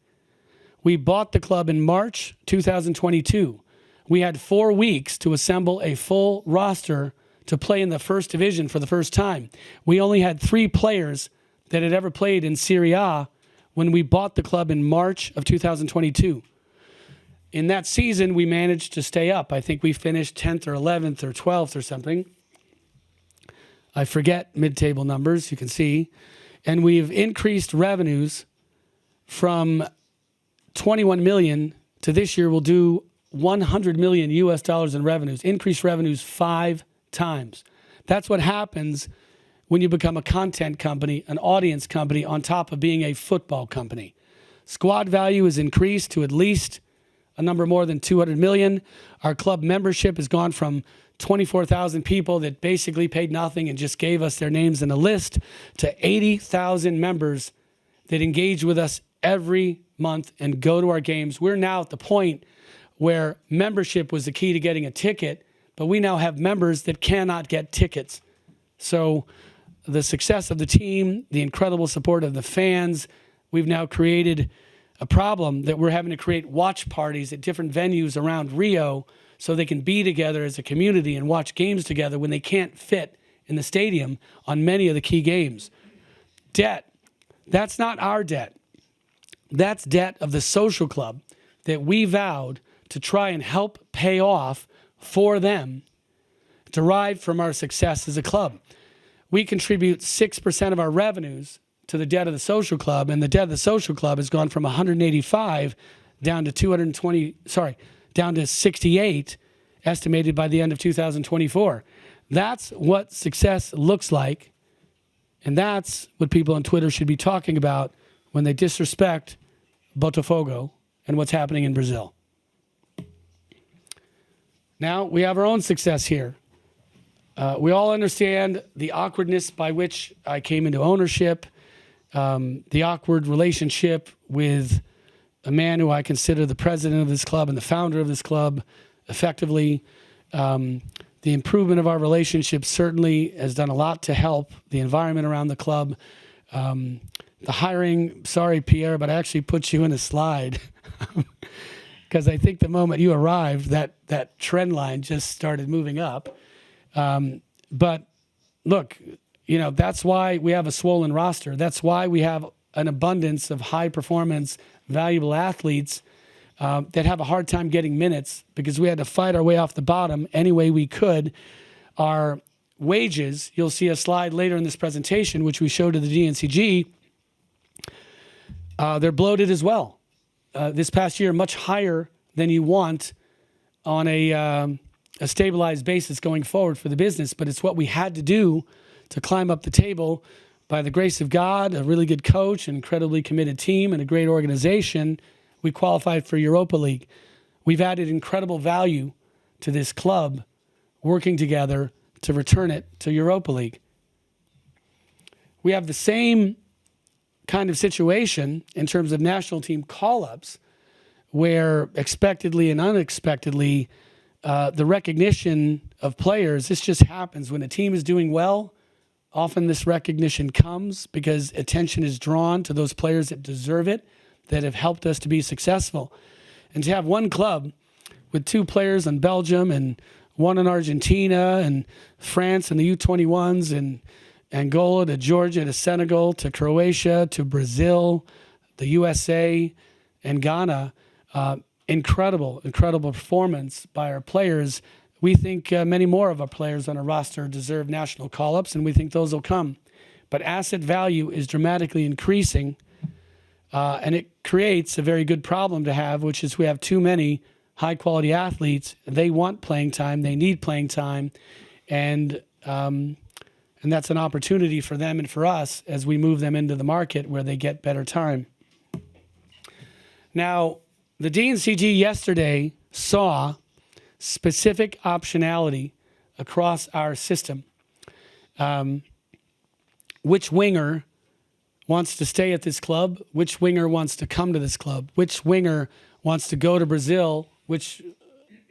We bought the club in March 2022. We had 4 weeks to assemble a full roster to play in the first division for the first time. We only had 3 players that had ever played in Serie A when we bought the club in March of 2022. In that season, we managed to stay up. I think we finished 10th or 11th or 12th or something. I forget mid-table numbers, you can see. And we've increased revenues from 21 million to this year we'll do 100 million US dollars in revenues, increased revenues 5 times. That's what happens when you become a content company, an audience company, on top of being a football company. Squad value is increased to at least a number more than 200 million. Our club membership has gone from 24,000 people that basically paid nothing and just gave us their names in a list to 80,000 members that engage with us every month and go to our games. We're now at the point where membership was the key to getting a ticket, but we now have members that cannot get tickets. So the success of the team, the incredible support of the fans, we've now created a problem that we're having to create watch parties at different venues around Rio so they can be together as a community and watch games together when they can't fit in the stadium on many of the key games. Debt. That's not our debt. That's debt of the social club that we vowed to try and help pay off for them, derived from our success as a club. We contribute 6% of our revenues to the debt of the social club, and the debt of the social club has gone from 185 down to 68, estimated by the end of 2024. That's what success looks like, and that's what people on Twitter should be talking about when they disrespect Botafogo and what's happening in Brazil. Now, we have our own success here. We all understand the awkwardness by which I came into ownership, the awkward relationship with a man who I consider the president of this club and the founder of this club, effectively. The improvement of our relationship certainly has done a lot to help the environment around the club. The hiring, sorry, Pierre, but I actually put you in a slide because I think the moment you arrived, that trend line just started moving up. But look, that's why we have a swollen roster. That's why we have an abundance of high-performance, valuable athletes that have a hard time getting minutes because we had to fight our way off the bottom any way we could. Our wages, you'll see a slide later in this presentation, which we showed to the DNCG, they're bloated as well. This past year, much higher than you want on a stabilized basis going forward for the business, but it's what we had to do to climb up the table. By the grace of God, a really good coach, an incredibly committed team, and a great organization, we qualified for Europa League. We've added incredible value to this club, working together to return it to Europa League. We have the same kind of situation in terms of national team call-ups, where expectedly and unexpectedly, the recognition of players, this just happens. When a team is doing well, often this recognition comes because attention is drawn to those players that deserve it, that have helped us to be successful. And to have one club with 2 players in Belgium and 1 in Argentina and France and the U21s and Angola to Georgia to Senegal to Croatia to Brazil, the USA and Ghana, incredible performance by our players. We think many more of our players on our roster deserve national call-ups, and we think those will come. But asset value is dramatically increasing And it creates a very good problem to have, which is we have too many high-quality athletes. They want playing time. They need playing time. And that's an opportunity for them and for us as we move them into the market where they get better time. Now, the DNCG yesterday saw specific optionality across our system. Which winger wants to stay at this club? Which winger wants to come to this club? Which winger wants to go to Brazil? Which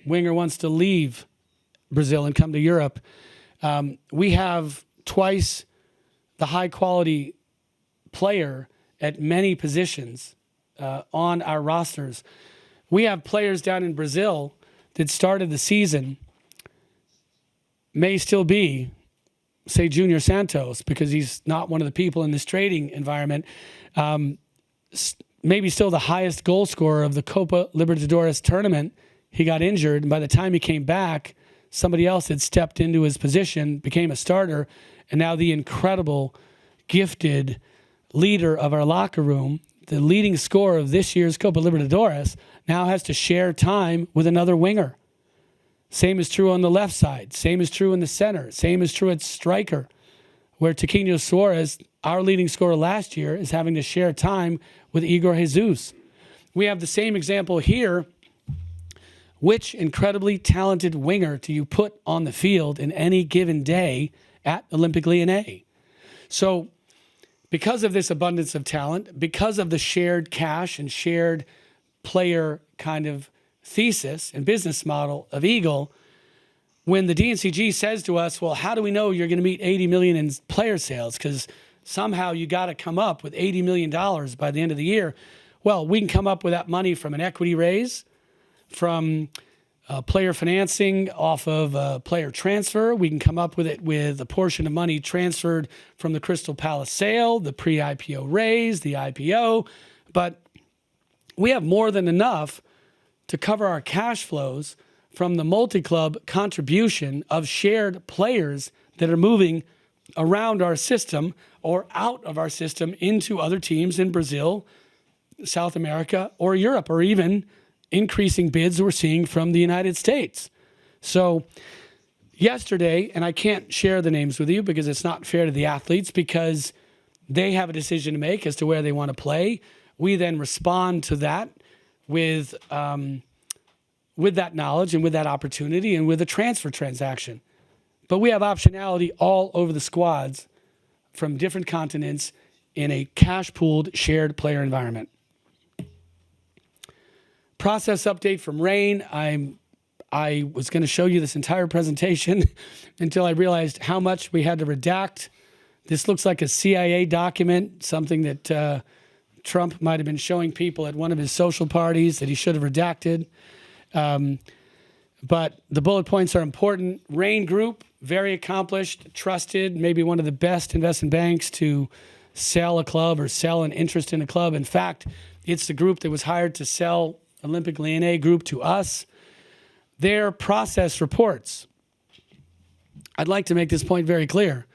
winger wants to leave Brazil and come to Europe? We have twice the high-quality player at many positions on our rosters. We have players down in Brazil that started the season, may still be, say, Junior Santos, because he's not one of the people in this trading environment, maybe still the highest goal scorer of the Copa Libertadores tournament. He got injured, and by the time he came back, somebody else had stepped into his position, became a starter, and now the incredible, gifted leader of our locker room, the leading scorer of this year's Copa Libertadores, now has to share time with another winger. Same is true on the left side. Same is true in the center. Same is true at striker, where Tiquinho Suarez, our leading scorer last year, is having to share time with Igor Jesus. We have the same example here. Which incredibly talented winger do you put on the field in any given day at Olympique Lyonnais? So because of this abundance of talent, because of the shared cash and shared player kind of thesis and business model of Eagle, when the DNCG says to us, well, how do we know you're going to meet $80 million in player sales? Because somehow you got to come up with $80 million by the end of the year. Well, we can come up with that money from an equity raise, from player financing off of player transfer. We can come up with it with a portion of money transferred from the Crystal Palace sale, the pre-IPO raise, the IPO. But we have more than enough to cover our cash flows from the multi-club contribution of shared players that are moving around our system or out of our system into other teams in Brazil, South America, or Europe, or even increasing bids we're seeing from the United States. So yesterday, and I can't share the names with you because it's not fair to the athletes because they have a decision to make as to where they want to play. We then respond to that with that knowledge and with that opportunity and with a transfer transaction. But we have optionality all over the squads from different continents in a cash-pooled shared player environment. Process update from Rain. I was going to show you this entire presentation until I realized how much we had to redact. This looks like a CIA document, something that Trump might have been showing people at one of his social parties that he should have redacted. But the bullet points are important. Rain Group, very accomplished, trusted, maybe one of the best investment banks to sell a club or sell an interest in a club. In fact, it's the group that was hired to sell Olympique Lyonnais Group to us. Their process reports, I'd like to make this point very clear.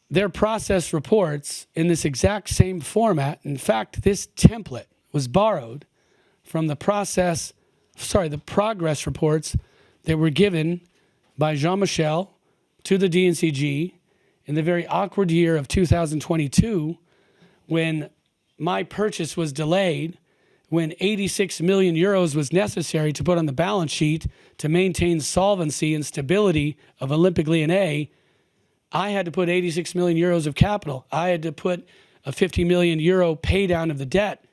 Their process reports in this exact same format, in fact, this template was borrowed from the progress reports that were given by Jean-Michel to the DNCG in the very awkward year of 2022 when my purchase was delayed, when 86 million euros was necessary to put on the balance sheet to maintain solvency and stability of Olympique Lyonnais. I had to put 86 million euros of capital. I had to put a 50 million euro pay down of the debt.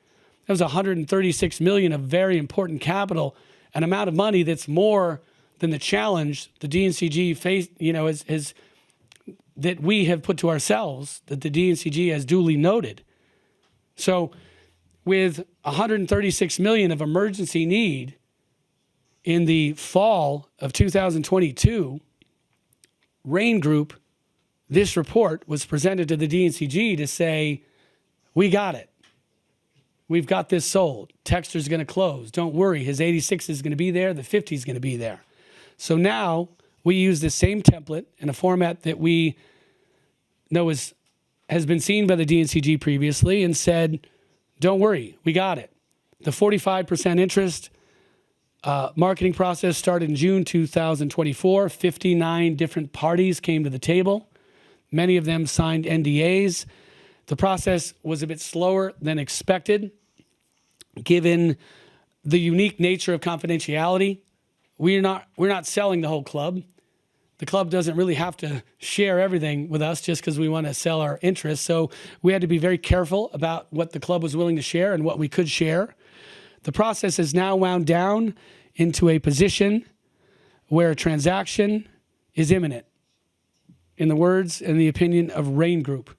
That was 136 million of very important capital, an amount of money that's more than the challenge the DNCG faced, is that we have put to ourselves, that the DNCG has duly noted. So with 136 million of emergency need in the fall of 2022, Rain Group, this report was presented to the DNCG to say, we got it. We've got this sold. Textor's going to close. Don't worry. His 86 is going to be there. The 50 is going to be there. So now we use the same template in a format that we know has been seen by the DNCG previously and said, don't worry, we got it. The 45% interest marketing process started in June 2024. 59 different parties came to the table. Many of them signed NDAs. The process was a bit slower than expected, given the unique nature of confidentiality. We're not selling the whole club. The club doesn't really have to share everything with us just because we want to sell our interests. So we had to be very careful about what the club was willing to share and what we could share. The process is now wound down into a position where a transaction is imminent, in the words and the opinion of Rain Group.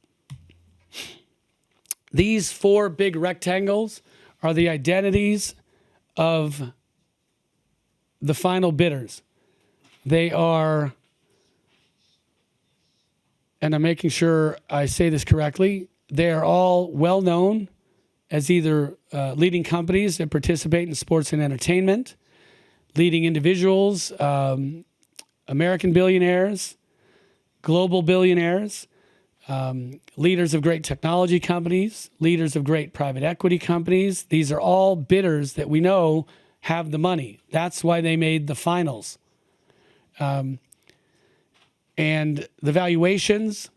These 4 big rectangles are the identities of the final bidders. They are, and I'm making sure I say this correctly, they are all well known as either leading companies that participate in sports and entertainment, leading individuals, American billionaires, global billionaires, leaders of great technology companies, leaders of great private equity companies. These are all bidders that we know have the money. That's why they made the finals. And the valuations,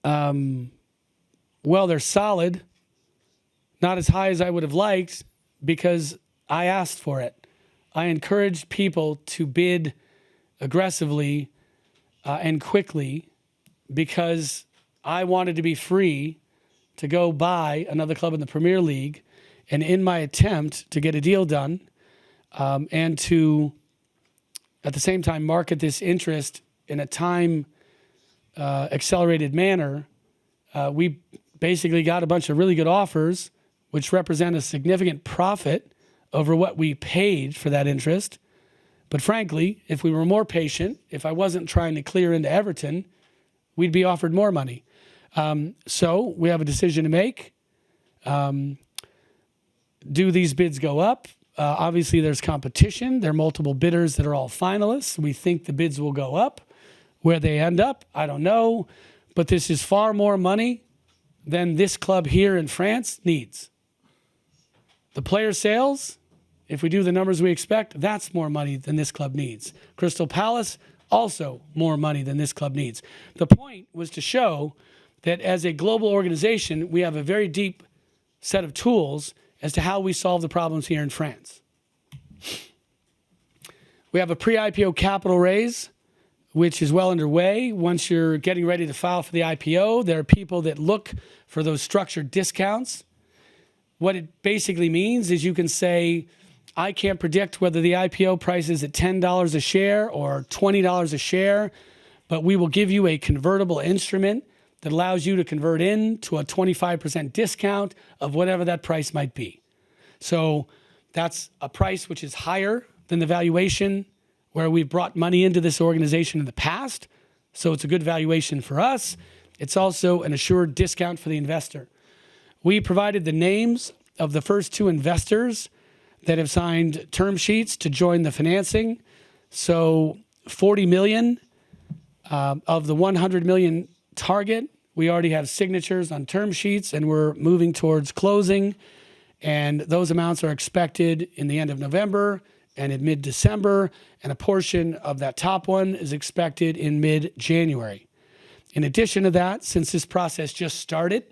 well, they're solid. Not as high as I would have liked because I asked for it. I encouraged people to bid aggressively and quickly because I wanted to be free to go buy another club in the Premier League, and in my attempt to get a deal done and to, at the same time, market this interest in a time accelerated manner, we basically got a bunch of really good offers, which represent a significant profit over what we paid for that interest. But frankly, if we were more patient, if I wasn't trying to clear into Everton, we'd be offered more money. So we have a decision to make. Do these bids go up? Obviously, there's competition. There are multiple bidders that are all finalists. We think the bids will go up. Where they end up, I don't know. But this is far more money than this club here in France needs. The player sales, if we do the numbers we expect, that's more money than this club needs. Crystal Palace, also more money than this club needs. The point was to show that as a global organization, we have a very deep set of tools as to how we solve the problems here in France. We have a pre-IPO capital raise, which is well underway. Once you're getting ready to file for the IPO, there are people that look for those structured discounts. What it basically means is you can say, I can't predict whether the IPO price is at $10 a share or $20 a share, but we will give you a convertible instrument that allows you to convert into a 25% discount of whatever that price might be. So that's a price which is higher than the valuation where we've brought money into this organization in the past. So it's a good valuation for us. It's also an assured discount for the investor. We provided the names of the first 2 investors that have signed term sheets to join the financing. So 40 million of the 100 million target, we already have signatures on term sheets and we're moving towards closing. And those amounts are expected in the end of November and in mid-December. And a portion of that top one is expected in mid-January. In addition to that, since this process just started,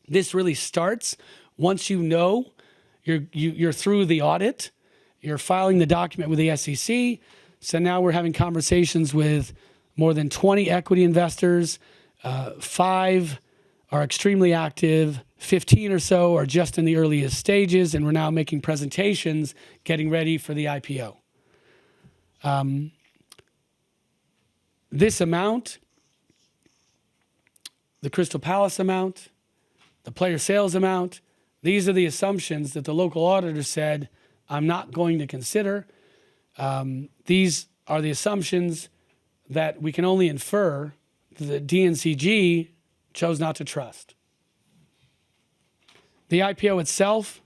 this really starts once you know you're through the audit, you're filing the document with the SEC. So now we're having conversations with more than 20 equity investors. 5 are extremely active. 15 or so are just in the earliest stages, and we're now making presentations, getting ready for the IPO. This amount, the Crystal Palace amount, the player sales amount, these are the assumptions that the local auditor said, I'm not going to consider. These are the assumptions that we can only infer that the DNCG chose not to trust. The IPO itself,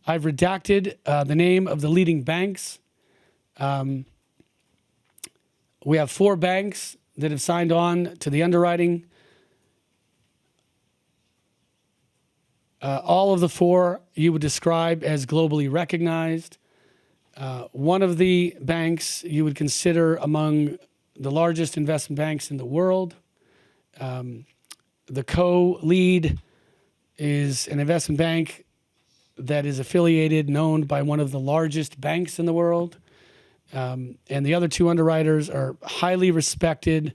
I've redacted the name of the leading banks. We have 4 banks that have signed on to the underwriting. All of the four you would describe as globally recognized. One of the banks you would consider among the largest investment banks in the world. The co-lead is an investment bank that is affiliated and owned by one of the largest banks in the world. And the other two underwriters are highly respected,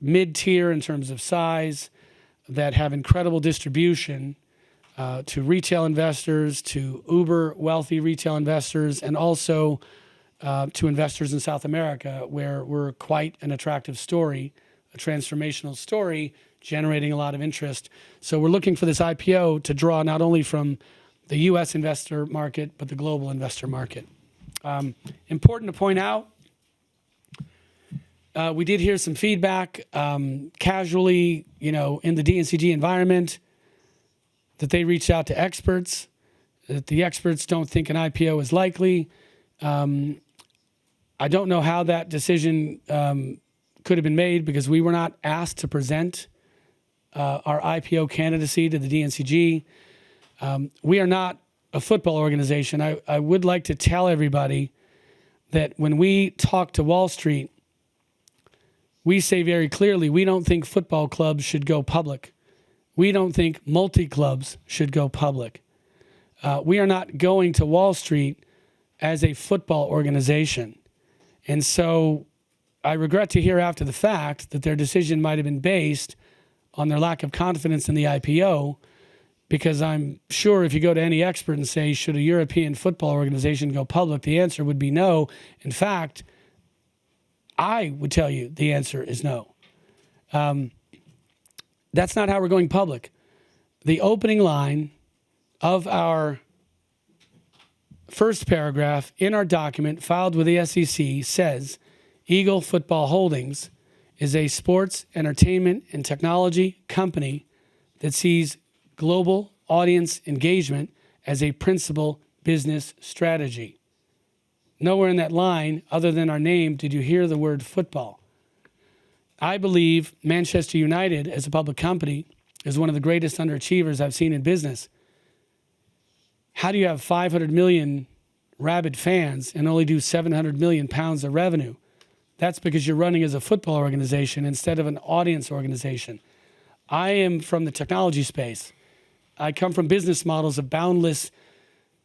mid-tier in terms of size, that have incredible distribution to retail investors, to uber wealthy retail investors, and also to investors in South America, where we're quite an attractive story, a transformational story, generating a lot of interest. So we're looking for this IPO to draw not only from the U.S. investor market, but the global investor market. Important to point out, we did hear some feedback casually, in the DNCG environment, that they reached out to experts, that the experts don't think an IPO is likely. I don't know how that decision could have been made, because we were not asked to present our IPO candidacy to the DNCG. We are not a football organization. I would like to tell everybody that when we talk to Wall Street, we say very clearly we don't think football clubs should go public. We don't think multi-clubs should go public. We are not going to Wall Street as a football organization. And so I regret to hear after the fact that their decision might have been based on their lack of confidence in the IPO, because I'm sure if you go to any expert and say, should a European football organization go public, the answer would be no. In fact, I would tell you the answer is no. That's not how we're going public. The opening line of our first paragraph in our document filed with the SEC says, Eagle Football Holdings is a sports, entertainment, and technology company that sees global audience engagement as a principal business strategy. Nowhere in that line, other than our name, did you hear the word football. I believe Manchester United, as a public company, is one of the greatest underachievers I've seen in business. How do you have 500 million rabid fans and only do 700 million pounds of revenue? That's because you're running as a football organization instead of an audience organization. I am from the technology space. I come from business models of boundless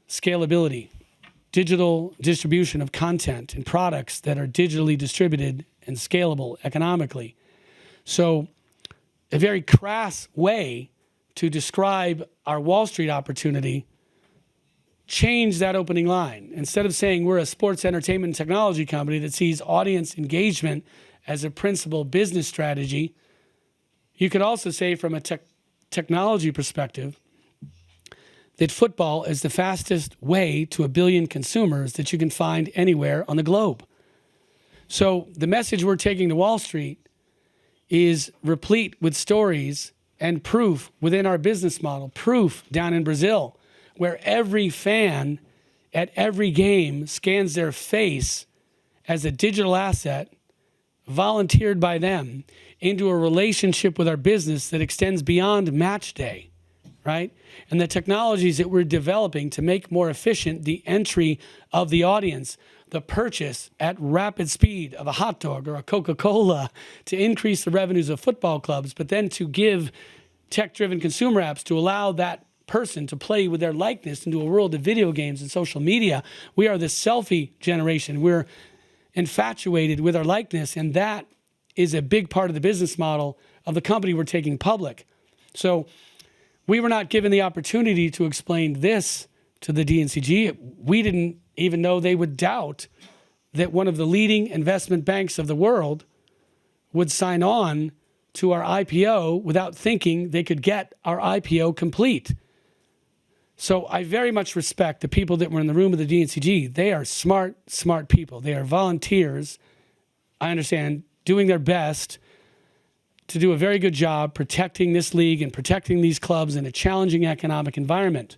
scalability, digital distribution of content and products that are digitally distributed and scalable economically. So a very crass way to describe our Wall Street opportunity, change that opening line. Instead of saying we're a sports, entertainment, and technology company that sees audience engagement as a principal business strategy, you could also say from a technology perspective that football is the fastest way to 1 billion consumers that you can find anywhere on the globe. So the message we're taking to Wall Street is replete with stories and proof within our business model, proof down in Brazil, where every fan at every game scans their face as a digital asset volunteered by them into a relationship with our business that extends beyond match day, right? And the technologies that we're developing to make more efficient the entry of the audience, the purchase at rapid speed of a hot dog or a Coca-Cola to increase the revenues of football clubs, but then to give tech-driven consumer apps to allow that person to play with their likeness into a world of video games and social media. We are the selfie generation. We're infatuated with our likeness, and that is a big part of the business model of the company we're taking public. So we were not given the opportunity to explain this to the DNCG. We didn't even know they would doubt that one of the leading investment banks of the world would sign on to our IPO without thinking they could get our IPO complete. So I very much respect the people that were in the room of the DNCG. They are smart people. They are volunteers, I understand, doing their best to do a very good job protecting this league and protecting these clubs in a challenging economic environment.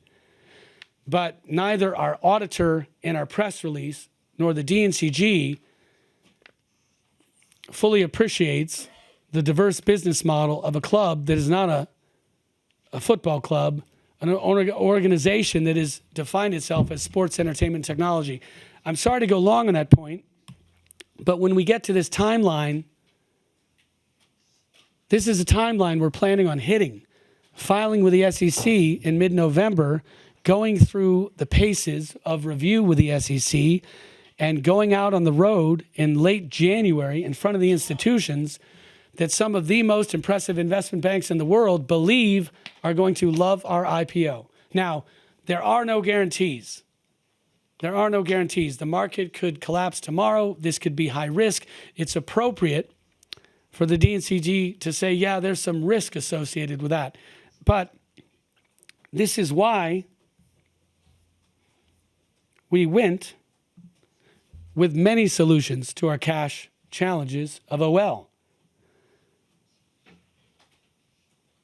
But neither our auditor in our press release nor the DNCG fully appreciates the diverse business model of a club that is not a a football club, an organization that has defined itself as sports entertainment technology. I'm sorry to go long on that point, but when we get to this timeline, this is a timeline we're planning on hitting, filing with the SEC in mid-November, going through the paces of review with the SEC, and going out on the road in late January in front of the institutions that some of the most impressive investment banks in the world believe are going to love our IPO. Now, there are no guarantees. There are no guarantees. The market could collapse tomorrow. This could be high risk. It's appropriate for the DNCG to say, yeah, there's some risk associated with that. But this is why we went with many solutions to our cash challenges of OL.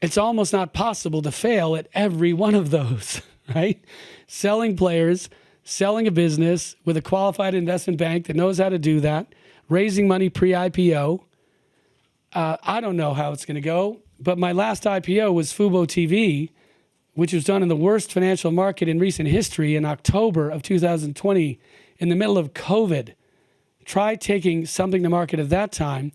It's almost not possible to fail at every one of those, right? Selling players, selling a business with a qualified investment bank that knows how to do that, raising money pre-IPO. I don't know how it's going to go, but my last IPO was Fubo TV, which was done in the worst financial market in recent history in October of 2020, in the middle of COVID. Tried taking something to market at that time,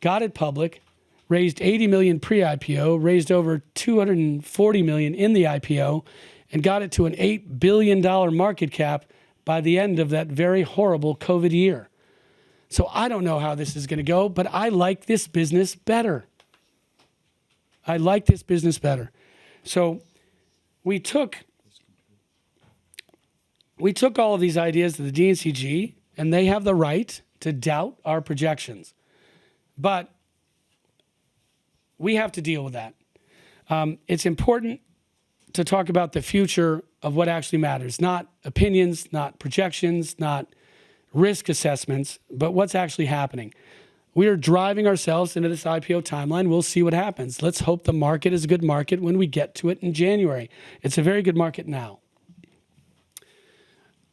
got it public, raised $80 million pre-IPO, raised over $240 million in the IPO, and got it to an $8 billion market cap by the end of that very horrible COVID year. So I don't know how this is going to go, but I like this business better. I like this business better. So we took all of these ideas to the DNCG, and they have the right to doubt our projections. But we have to deal with that. It's important to talk about the future of what actually matters, not opinions, not projections, not risk assessments, but what's actually happening. We are driving ourselves into this IPO timeline. We'll see what happens. Let's hope the market is a good market when we get to it in January. It's a very good market now.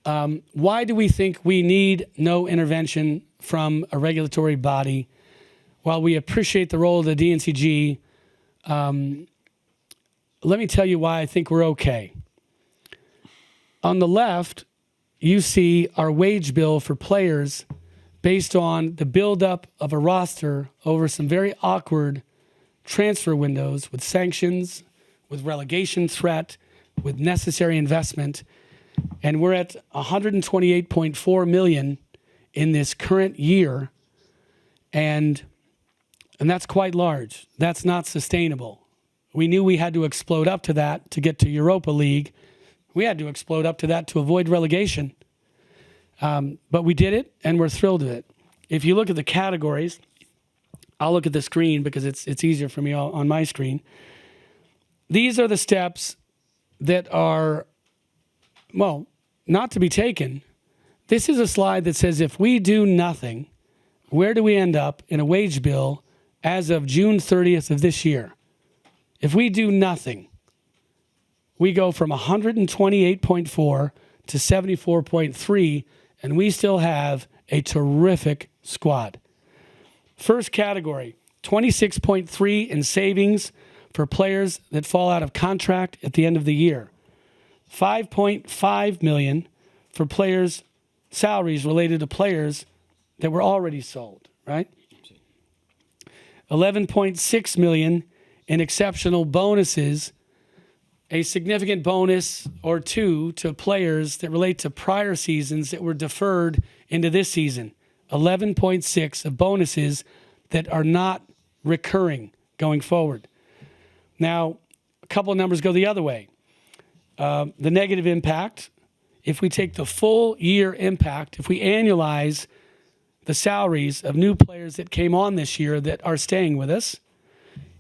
Why do we think we need no intervention from a regulatory body? While we appreciate the role of the DNCG, let me tell you why I think we're okay. On the left, you see our wage bill for players based on the buildup of a roster over some very awkward transfer windows with sanctions, with relegation threat, with necessary investment. And we're at $128.4 million in this current year. And that's quite large. That's not sustainable. We knew we had to explode up to that to get to Europa League. We had to explode up to that to avoid relegation. But we did it, and we're thrilled with it. If you look at the categories, I'll look at the screen because it's easier for me on my screen. These are the steps that are, well, not to be taken. This is a slide that says if we do nothing, where do we end up in a wage bill as of June 30th of this year? If we do nothing, we go from 128.4 to 74.3, and we still have a terrific squad. First category, 26.3 in savings for players that fall out of contract at the end of the year. 5.5 million for players' salaries related to players that were already sold, right? 11.6 million in exceptional bonuses, a significant bonus or two to players that relate to prior seasons that were deferred into this season. 11.6 of bonuses that are not recurring going forward. Now, a couple of numbers go the other way. The negative impact, if we take the full year impact, if we annualize the salaries of new players that came on this year that are staying with us,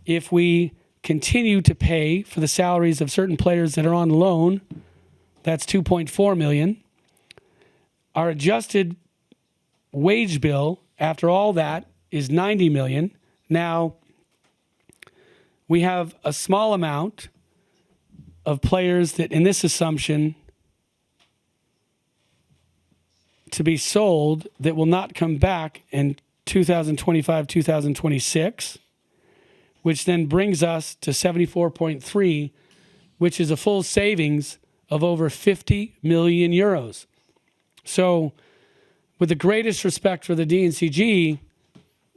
if we continue to pay for the salaries of certain players that are on loan, that's 2.4 million. Our adjusted wage bill after all that is 90 million. Now, we have a small amount of players that in this assumption to be sold that will not come back in 2025, 2026. which then brings us to 74.3, which is a full savings of over 50 million euros. So with the greatest respect for the DNCG,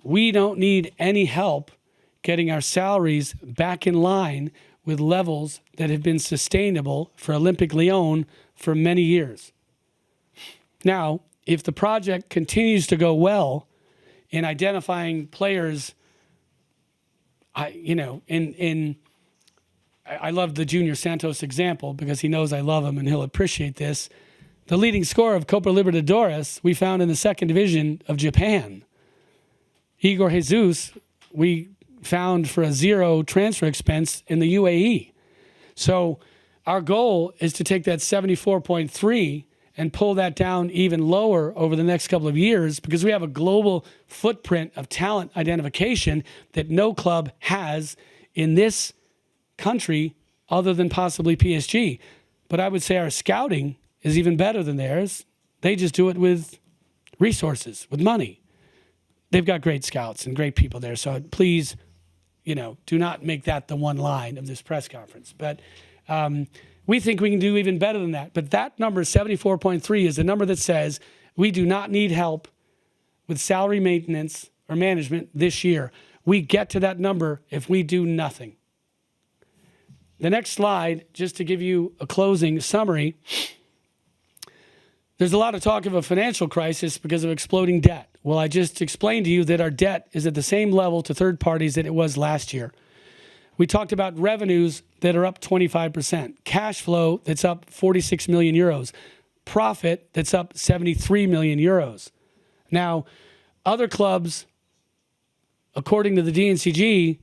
we don't need any help getting our salaries back in line with levels that have been sustainable for Olympique Lyon for many years. Now, if the project continues to go well in identifying players, I love the Junior Santos example because he knows I love him and he'll appreciate this. The leading scorer of Copa Libertadores we found in the second division of Japan. Igor Jesus, we found for a zero transfer expense in the UAE. So our goal is to take that 74.3 and pull that down even lower over the next couple of years because we have a global footprint of talent identification that no club has in this country other than possibly PSG. But I would say our scouting is even better than theirs. They just do it with resources, with money. They've got great scouts and great people there. So please, do not make that the one line of this press conference. But we think we can do even better than that. But that number, 74.3, is a number that says we do not need help with salary maintenance or management this year. We get to that number if we do nothing. The next slide, just to give you a closing summary, there's a lot of talk of a financial crisis because of exploding debt. Well, I just explained to you that our debt is at the same level to third parties that it was last year. We talked about revenues that are up 25%, cash flow that's up 46 million euros, profit that's up 73 million euros. Now, other clubs, according to the DNCG,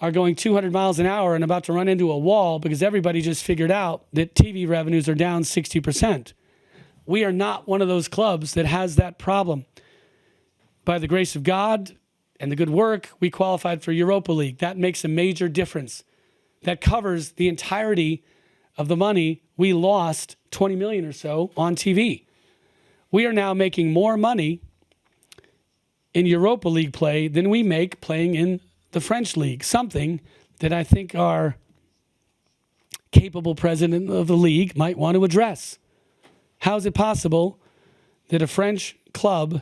are going 200 miles an hour and about to run into a wall because everybody just figured out that TV revenues are down 60%. We are not one of those clubs that has that problem. By the grace of God and the good work, we qualified for Europa League. That makes a major difference. That covers the entirety of the money we lost, 20 million or so, on TV. We are now making more money in Europa League play than we make playing in the French league, something that I think our capable president of the league might want to address. How is it possible that a French club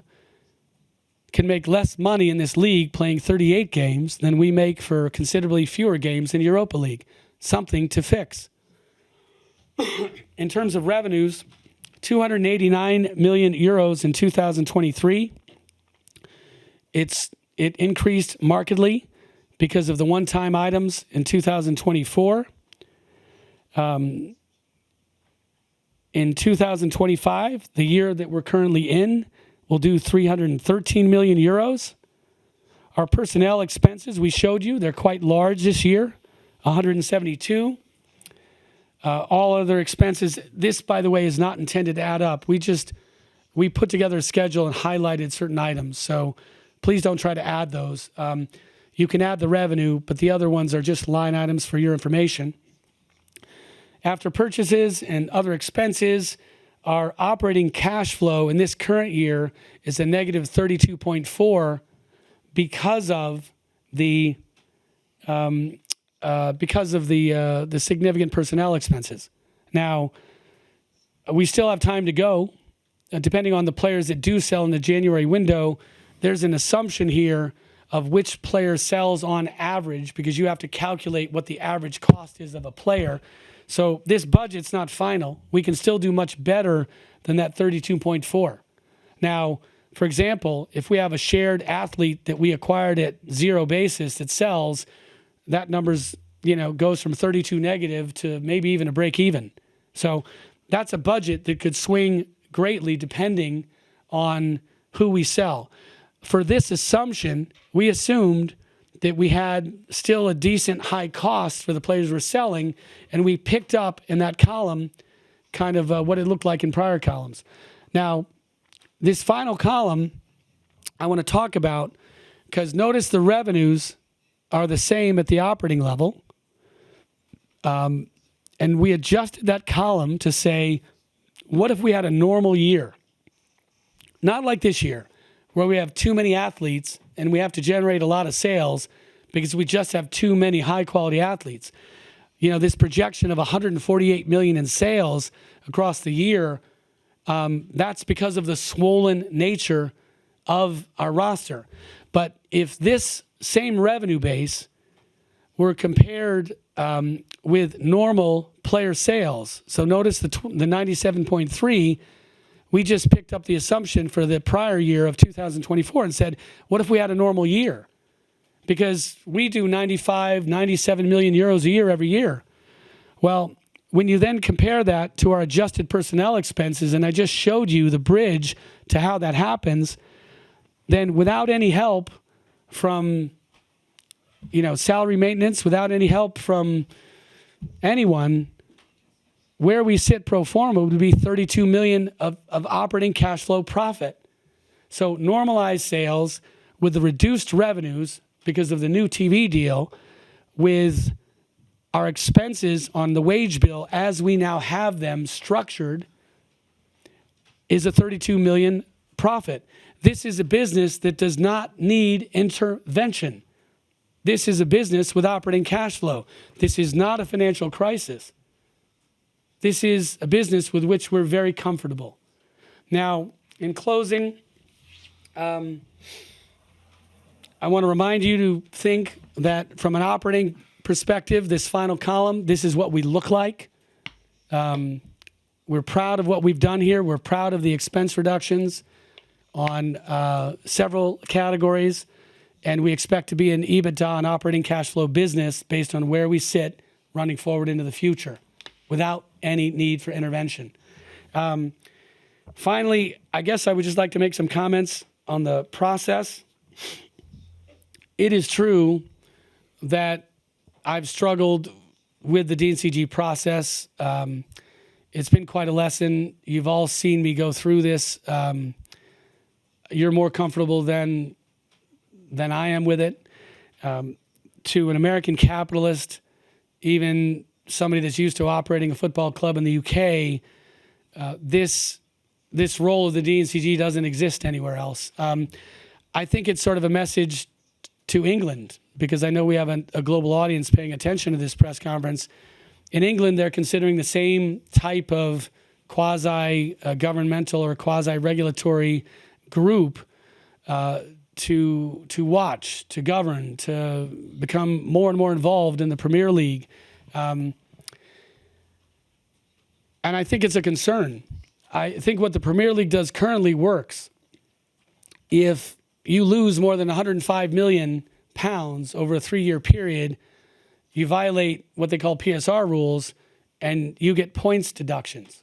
can make less money in this league playing 38 games than we make for considerably fewer games in Europa League? Something to fix. In terms of revenues, 289 million euros in 2023. It increased markedly because of the one-time items in 2024. In 2025, the year that we're currently in, we'll do 313 million euros. Our personnel expenses, we showed you, they're quite large this year, 172. All other expenses, this, by the way, is not intended to add up. We put together a schedule and highlighted certain items. So please don't try to add those. You can add the revenue, but the other ones are just line items for your information. After purchases and other expenses, our operating cash flow in this current year is a negative 32.4 because of the significant personnel expenses. Now, we still have time to go. Depending on the players that do sell in the January window, there's an assumption here of which player sells on average because you have to calculate what the average cost is of a player. So this budget's not final. We can still do much better than that 32.4. Now, for example, if we have a shared athlete that we acquired at zero basis that sells, that number's, goes from 32 negative to maybe even a break even. So that's a budget that could swing greatly depending on who we sell. For this assumption, we assumed that we had still a decent high cost for the players we're selling, and we picked up in that column kind of what it looked like in prior columns. Now, this final column I want to talk about because notice the revenues are the same at the operating level, and we adjusted that column to say, what if we had a normal year? Not like this year, where we have too many athletes and we have to generate a lot of sales because we just have too many high-quality athletes. You know, this projection of 148 million in sales across the year, that's because of the swollen nature of our roster. But if this same revenue base were compared with normal player sales, so notice the 97.3, we just picked up the assumption for the prior year of 2024 and said, what if we had a normal year? Because we do 95, 97 million euros a year every year. Well, when you then compare that to our adjusted personnel expenses, and I just showed you the bridge to how that happens, then without any help from, salary maintenance, without any help from anyone, where we sit pro forma would be 32 million of operating cash flow profit. So normalized sales with the reduced revenues because of the new TV deal, with our expenses on the wage bill as we now have them structured, is a 32 million profit. This is a business that does not need intervention. This is a business with operating cash flow. This is not a financial crisis. This is a business with which we're very comfortable. Now, in closing, I want to remind you to think that from an operating perspective, this final column, this is what we look like. We're proud of what we've done here. We're proud of the expense reductions on several categories, and we expect to be an EBITDA and operating cash flow business based on where we sit running forward into the future without any need for intervention. Finally, I guess I would just like to make some comments on the process. It is true that I've struggled with the DNCG process. It's been quite a lesson. You've all seen me go through this. You're more comfortable than I am with it. To an American capitalist, even somebody that's used to operating a football club in the UK, this role of the DNCG doesn't exist anywhere else. I think it's sort of a message to England, because I know we have a global audience paying attention to this press conference. In England, they're considering the same type of quasi-governmental or quasi-regulatory group to watch, to govern, to become more and more involved in the Premier League. And I think it's a concern. I think what the Premier League does currently works. If you lose more than 105 million pounds over a 3-year period, you violate what they call PSR rules, and you get points deductions.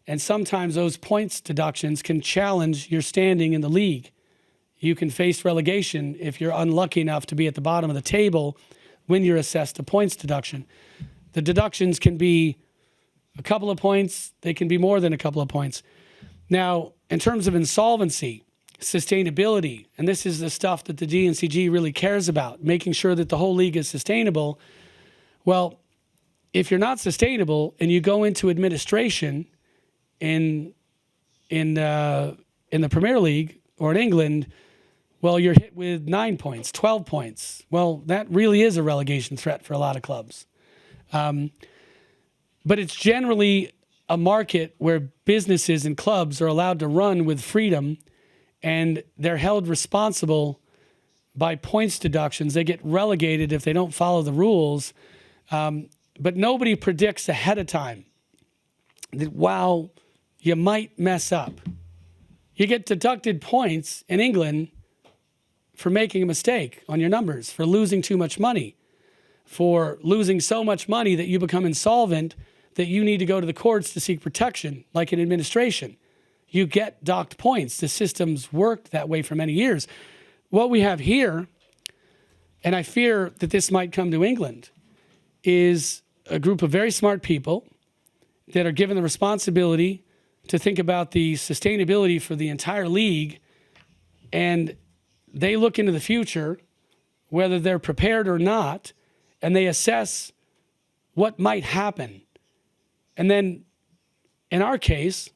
And sometimes those points deductions can challenge your standing in the league. You can face relegation if you're unlucky enough to be at the bottom of the table when you're assessed a points deduction. The deductions can be a couple of points. They can be more than a couple of points. Now, in terms of insolvency, sustainability, and this is the stuff that the DNCG really cares about, making sure that the whole league is sustainable. Well, if you're not sustainable and you go into administration in the Premier League or in England, well, you're hit with 9 points, 12 points. Well, that really is a relegation threat for a lot of clubs. But it's generally a market where businesses and clubs are allowed to run with freedom, and they're held responsible by points deductions. They get relegated if they don't follow the rules. But nobody predicts ahead of time that, wow, you might mess up. You get deducted points in England for making a mistake on your numbers, for losing too much money, for losing so much money that you become insolvent that you need to go to the courts to seek protection, like in administration. You get docked points. The system's worked that way for many years. What we have here, and I fear that this might come to England, is a group of very smart people that are given the responsibility to think about the sustainability for the entire league, and they look into the future, whether they're prepared or not, and they assess what might happen. And then, in our case,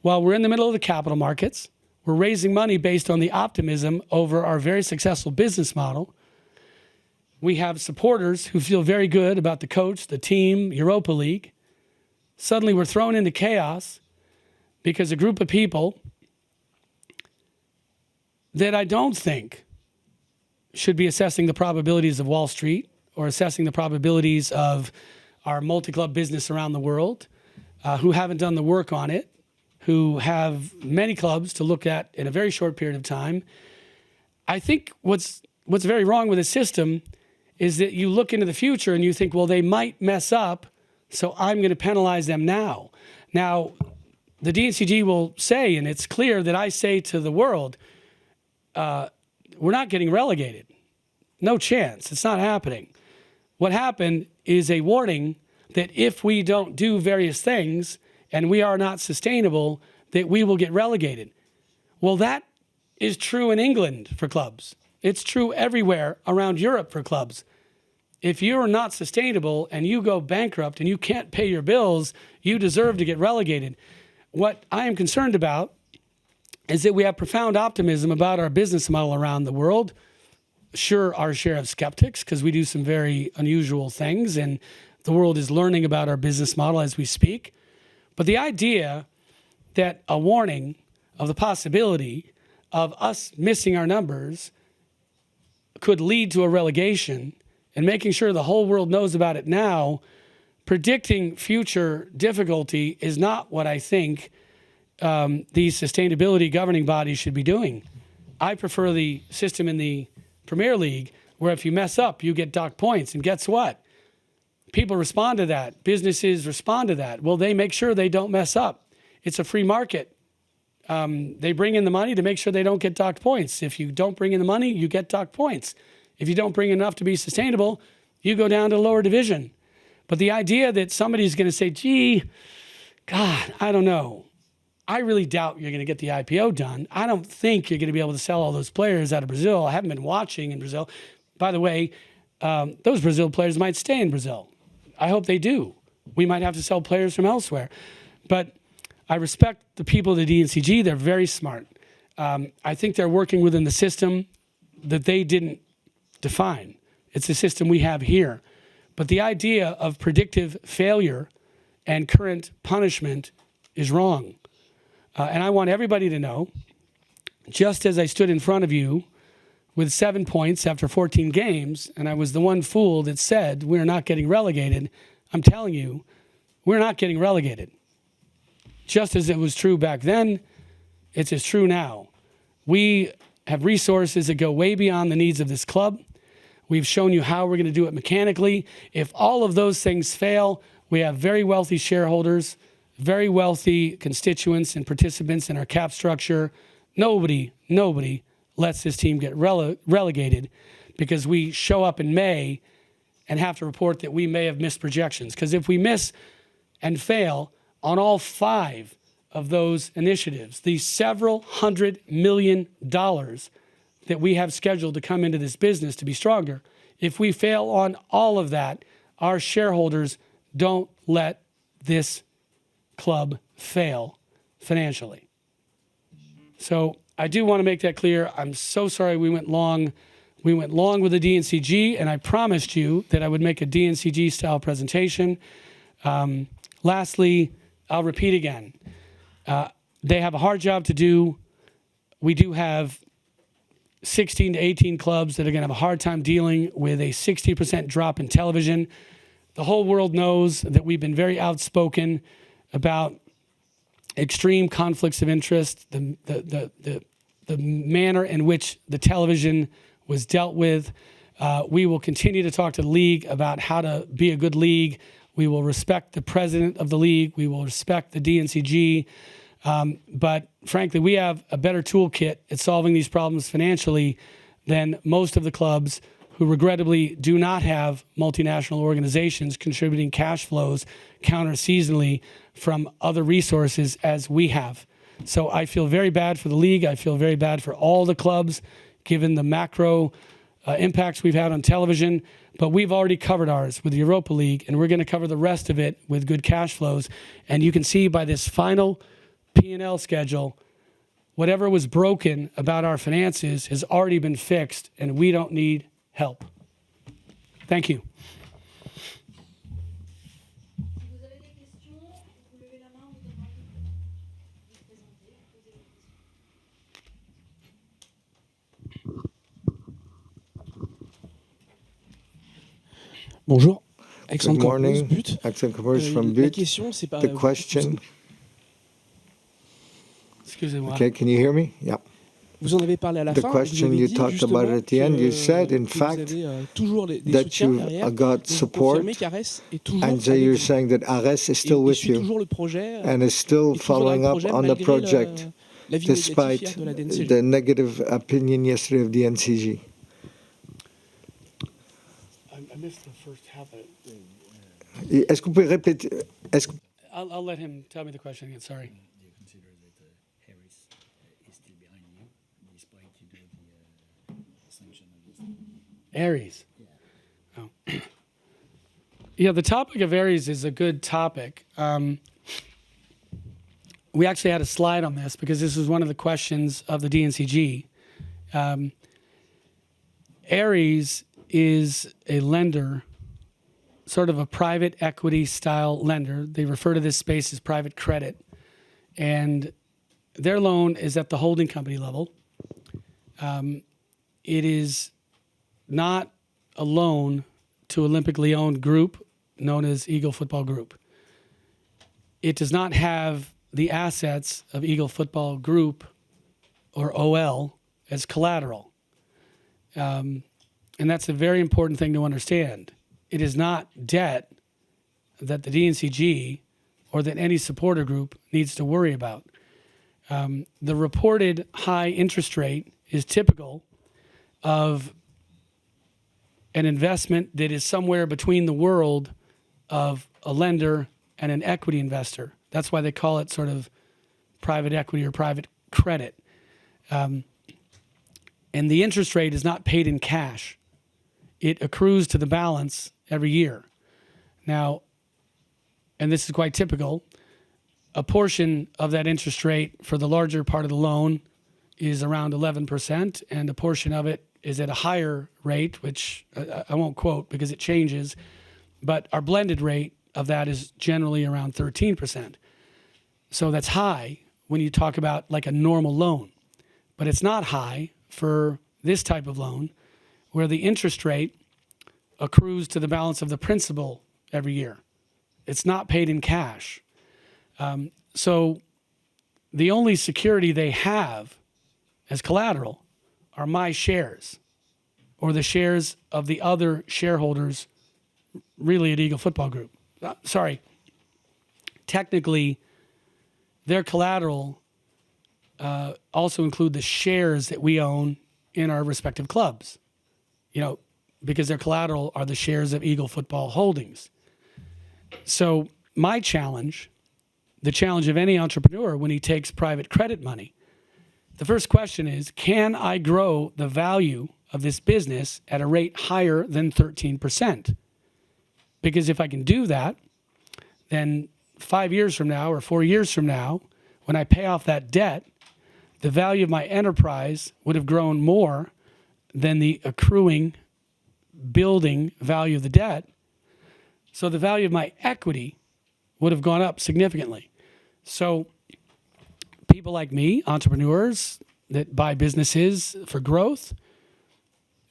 while we're in the middle of the capital markets, we're raising money based on the optimism over our very successful business model. we have supporters who feel very good about the coach, the team, Europa League. Suddenly we're thrown into chaos because a group of people that I don't think should be assessing the probabilities of Wall Street or assessing the probabilities of our multi-club business around the world, who haven't done the work on it, who have many clubs to look at in a very short period of time. I think what's very wrong with the system is that you look into the future and you think, well, they might mess up, so I'm going to penalize them now. Now, the DNCG will say, and it's clear that I say to the world, we're not getting relegated. No chance. It's not happening. What happened is a warning that if we don't do various things and we are not sustainable, that we will get relegated. Well, that is true in England for clubs. It's true everywhere around Europe for clubs. If you're not sustainable and you go bankrupt and you can't pay your bills, you deserve to get relegated. What I am concerned about is that we have profound optimism about our business model around the world. Sure, our share of skeptics, because we do some very unusual things, and the world is learning about our business model as we speak. But the idea that a warning of the possibility of us missing our numbers could lead to a relegation, and making sure the whole world knows about it now, predicting future difficulty is not what I think these sustainability governing bodies should be doing. I prefer the system in the Premier League where if you mess up, you get docked points. And guess what? People respond to that. Businesses respond to that. Well, they make sure they don't mess up. It's a free market. They bring in the money to make sure they don't get docked points. If you don't bring in the money, you get docked points. If you don't bring enough to be sustainable, you go down to the lower division. But the idea that somebody's going to say, gee, God, I don't know. I really doubt you're going to get the IPO done. I don't think you're going to be able to sell all those players out of Brazil. I haven't been watching in Brazil. By the way, those Brazil players might stay in Brazil. I hope they do. We might have to sell players from elsewhere. But I respect the people of the DNCG. They're very smart. I think they're working within the system that they didn't define. It's the system we have here. But the idea of predictive failure and current punishment is wrong. And I want everybody to know, just as I stood in front of you with 7 points after 14 games, and I was the one fool that said we're not getting relegated, I'm telling you, we're not getting relegated. Just as it was true back then, it's as true now. We have resources that go way beyond the needs of this club. We've shown you how we're going to do it mechanically. If all of those things fail, we have very wealthy shareholders, very wealthy constituents and participants in our cap structure. Nobody lets this team get relegated because we show up in May and have to report that we may have missed projections. Because if we miss and fail on all 5 of those initiatives, the several $100 million that we have scheduled to come into this business to be stronger, if we fail on all of that, our shareholders don't let this club fail financially. So I do want to make that clear. I'm so sorry we went long. We went long with the DNCG, and I promised you that I would make a DNCG style presentation. Lastly, I'll repeat again. They have a hard job to do. We do have 16 to 18 clubs that are going to have a hard time dealing with a 60% drop in television. The whole world knows that we've been very outspoken about extreme conflicts of interest, the manner in which the television was dealt with. We will continue to talk to the league about how to be a good league. We will respect the president of the league. We will respect the DNCG. But frankly, we have a better toolkit at solving these problems financially than most of the clubs who regrettably do not have multinational organizations contributing cash flows counter-seasonally from other resources as we have. So I feel very bad for the league. I feel very bad for all the clubs, given the macro impacts we've had on television. But we've already covered ours with the Europa League, and we're going to cover the rest of it with good cash flows. And you can see by this final P&L schedule, whatever was broken about our finances has already been fixed, and we don't need help. Thank you. Vous avez des questions, vous levez la main, vous demandez de vous présenter, poser vos questions. Bonjour. Good Alexandre Campos, morning. But. Alexandre Campos from La But. question, c'est pas. The question. Excusez-moi. Okay, can you hear me? Yeah. Vous en avez parlé à la The fin. question vous avez you dit talked justement about at the end, you said, in que fact, vous avez toujours des that soutiens you've derrière. got Donc, vous support, confirmez qu'Ares est toujours and so avec you're vous. saying that Ares is still Et with suit you toujours le projet. and is still est toujours dans following le up projet on the malgré project, l'avis négatif despite hier de la DNCG. the negative opinion yesterday of the NCG. I missed the first half of it. Est-ce que vous pouvez répéter? I'll let him tell me the question again. Sorry. Do you consider that Harris is still behind you, despite you do the sanction against Aries. Oh. Yeah, the topic of Aries is a good topic. We actually had a slide on this because this was one of the questions of the DNCG. Aries is a lender, sort of a private equity style lender. They refer to this space as private credit. And their loan is at the holding company level. It is not a loan to Olympique Lyonnais group, known as Eagle Football Group. It does not have the assets of Eagle Football Group, or OL, as collateral. And that's a very important thing to understand. It is not debt that the DNCG or that any supporter group needs to worry about. The reported high interest rate is typical of an investment that is somewhere between the world of a lender and an equity investor. That's why they call it sort of private equity or private credit. And the interest rate is not paid in cash. It accrues to the balance every year. Now, and this is quite typical, a portion of that interest rate for the larger part of the loan is around 11%, and a portion of it is at a higher rate, which I won't quote because it changes, but our blended rate of that is generally around 13%. So that's high when you talk about like a normal loan, but it's not high for this type of loan where the interest rate accrues to the balance of the principal every year. It's not paid in cash. So the only security they have as collateral are my shares or the shares of the other shareholders really at Eagle Football Group. Sorry. Technically, their collateral also include the shares that we own in our respective clubs, you know, because their collateral are the shares of Eagle Football Holdings. So my challenge, the challenge of any entrepreneur when he takes private credit money, the first question is, can I grow the value of this business at a rate higher than 13%? Because if I can do that, then 5 years from now or 4 years from now, when I pay off that debt, the value of my enterprise would have grown more than the accruing building value of the debt. So the value of my equity would have gone up significantly. So people like me, entrepreneurs that buy businesses for growth,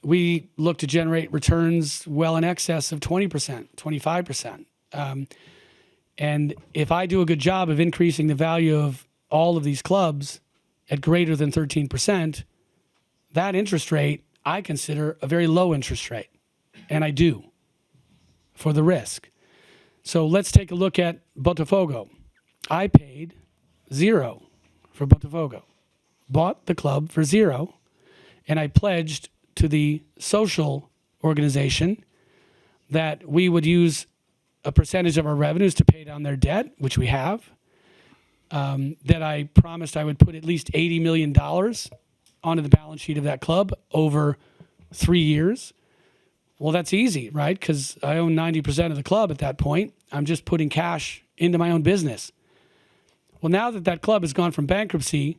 we look to generate returns well in excess of 20%, 25%. And if I do a good job of increasing the value of all of these clubs at greater than 13%, that interest rate I consider a very low interest rate. And I do for the risk. So let's take a look at Botafogo. I paid 0 for Botafogo, bought the club for 0, and I pledged to the social organization that we would use a percentage of our revenues to pay down their debt, which we have, that I promised I would put at least $80 million onto the balance sheet of that club over 3 years. Well, that's easy, right? Because I own 90% of the club at that point. I'm just putting cash into my own business. Well, now that that club has gone from bankruptcy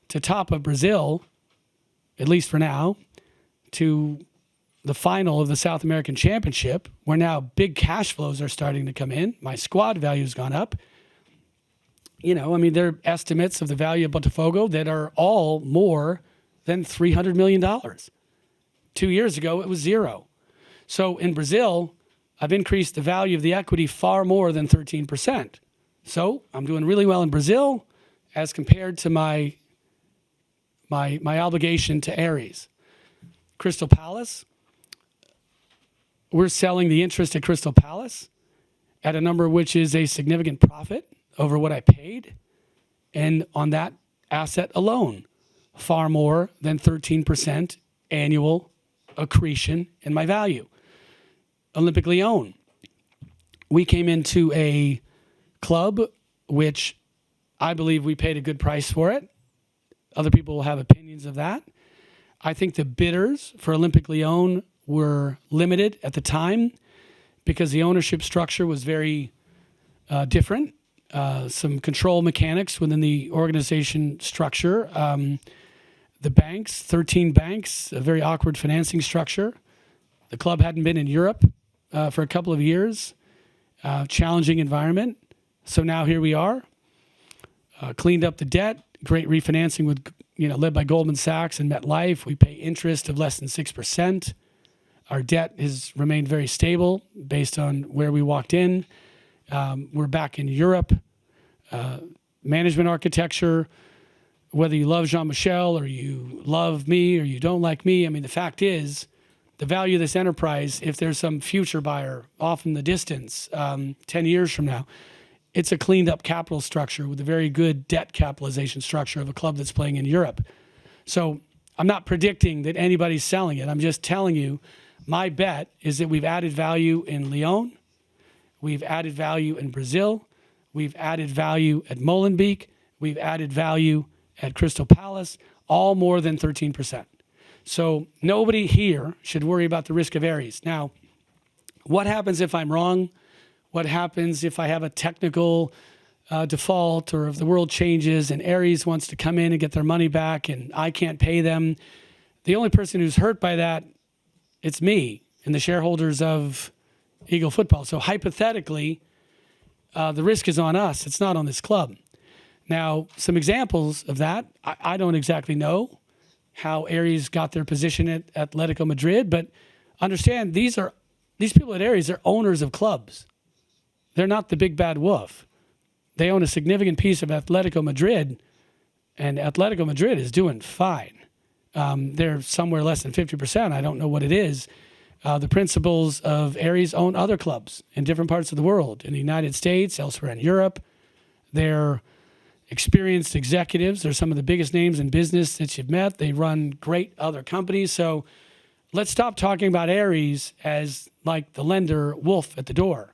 to top of Brazil, at least for now, to the final of the South American Championship, where now big cash flows are starting to come in. My squad value has gone up. There are estimates of the value of Botafogo that are all more than $300 million. 2 years ago, it was zero. So in Brazil, I've increased the value of the equity far more than 13%. So I'm doing really well in Brazil as compared to my obligation to Aries. Crystal Palace, we're selling the interest at Crystal Palace at a number which is a significant profit over what I paid. And on that asset alone, far more than 13% annual accretion in my value. Olympique Lyonnais, we came into a club which I believe we paid a good price for it. Other people will have opinions of that. I think the bidders for Olympique Lyonnais were limited at the time because the ownership structure was very different. Some control mechanics within the organization structure. The banks, 13 banks, a very awkward financing structure. The club hadn't been in Europe for a couple of years. Challenging environment. So now here we are. Cleaned up the debt. Great refinancing with, led by Goldman Sachs and MetLife. We pay interest of less than 6%. Our debt has remained very stable based on where we walked in. We're back in Europe. Management architecture, whether you love Jean-Michel or you love me or you don't like me, the fact is the value of this enterprise, if there's some future buyer off in the distance, 10 years from now, it's a cleaned up capital structure with a very good debt capitalization structure of a club that's playing in Europe. So I'm not predicting that anybody's selling it. I'm just telling you, my bet is that we've added value in Lyon. We've added value in Brazil. We've added value at Molenbeek. We've added value at Crystal Palace, all more than 13%. So nobody here should worry about the risk of Aries. Now, what happens if I'm wrong? What happens if I have a technical default or if the world changes and Aries wants to come in and get their money back and I can't pay them? The only person who's hurt by that, it's me and the shareholders of Eagle Football. So hypothetically, the risk is on us. It's not on this club. Now, some examples of that, I don't exactly know how Aries got their position at Atletico Madrid, but understand these people at Aries are owners of clubs. They're not the big bad wolf. They own a significant piece of Atletico Madrid, and Atletico Madrid is doing fine. They're somewhere less than 50%. I don't know what it is. The principals of Aries own other clubs in different parts of the world, in the United States, elsewhere in Europe. They're experienced executives. They're some of the biggest names in business that you've met. They run great other companies. So let's stop talking about Aries as like the lender wolf at the door.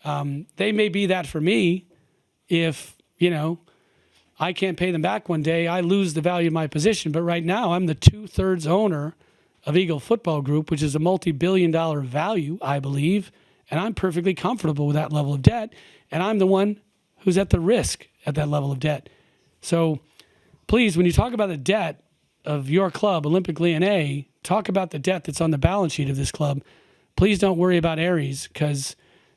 They may be that for me if, I can't pay them back one day, I lose the value of my position. But right now, I'm the 2/3 owner of Eagle Football Group, which is a multi-billion-dollar value, I believe, and I'm perfectly comfortable with that level of debt, and I'm the one who's at the risk at that level of debt. So please, when you talk about the debt of your club, Olympique Lyonnais, talk about the debt that's on the balance sheet of this club. Please don't worry about Aries, because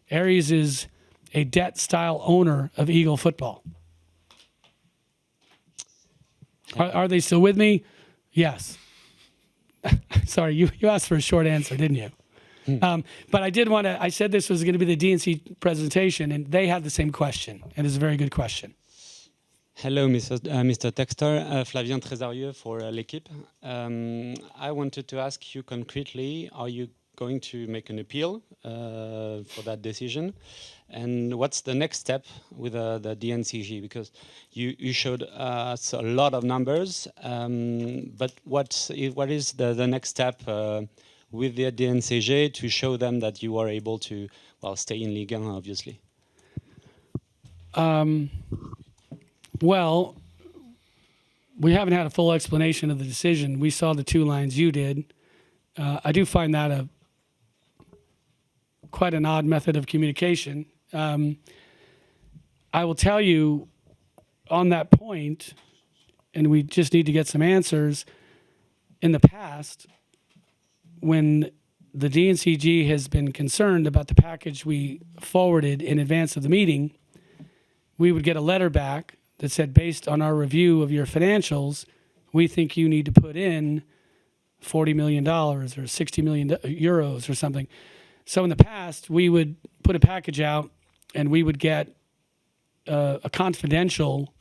Aries is a debt-style owner of Eagle Football. Are they still with me? Yes. Sorry, you asked for a short answer, didn't you? But I said this was going to be the DNC presentation, and they had the same question, and it's a very good question. Hello, Mr. Textor. Flavien Trésorieux for L'Équipe. I wanted to ask you concretely, are you going to make an appeal for that decision? And what's the next step with the DNCG? Because you showed us a lot of numbers, but what is the next step with the DNCG to show them that you are able to, stay in Ligue 1, obviously? Well, we haven't had a full explanation of the decision. We saw the 2 lines you did. I do find that quite an odd method of communication. I will tell you on that point, and we just need to get some answers. In the past, when the DNCG has been concerned about the package we forwarded in advance of the meeting, we would get a letter back that said, based on our review of your financials, we think you need to put in $40 million or 60 million euros or something. So in the past, we would put a package out and we would get a confidential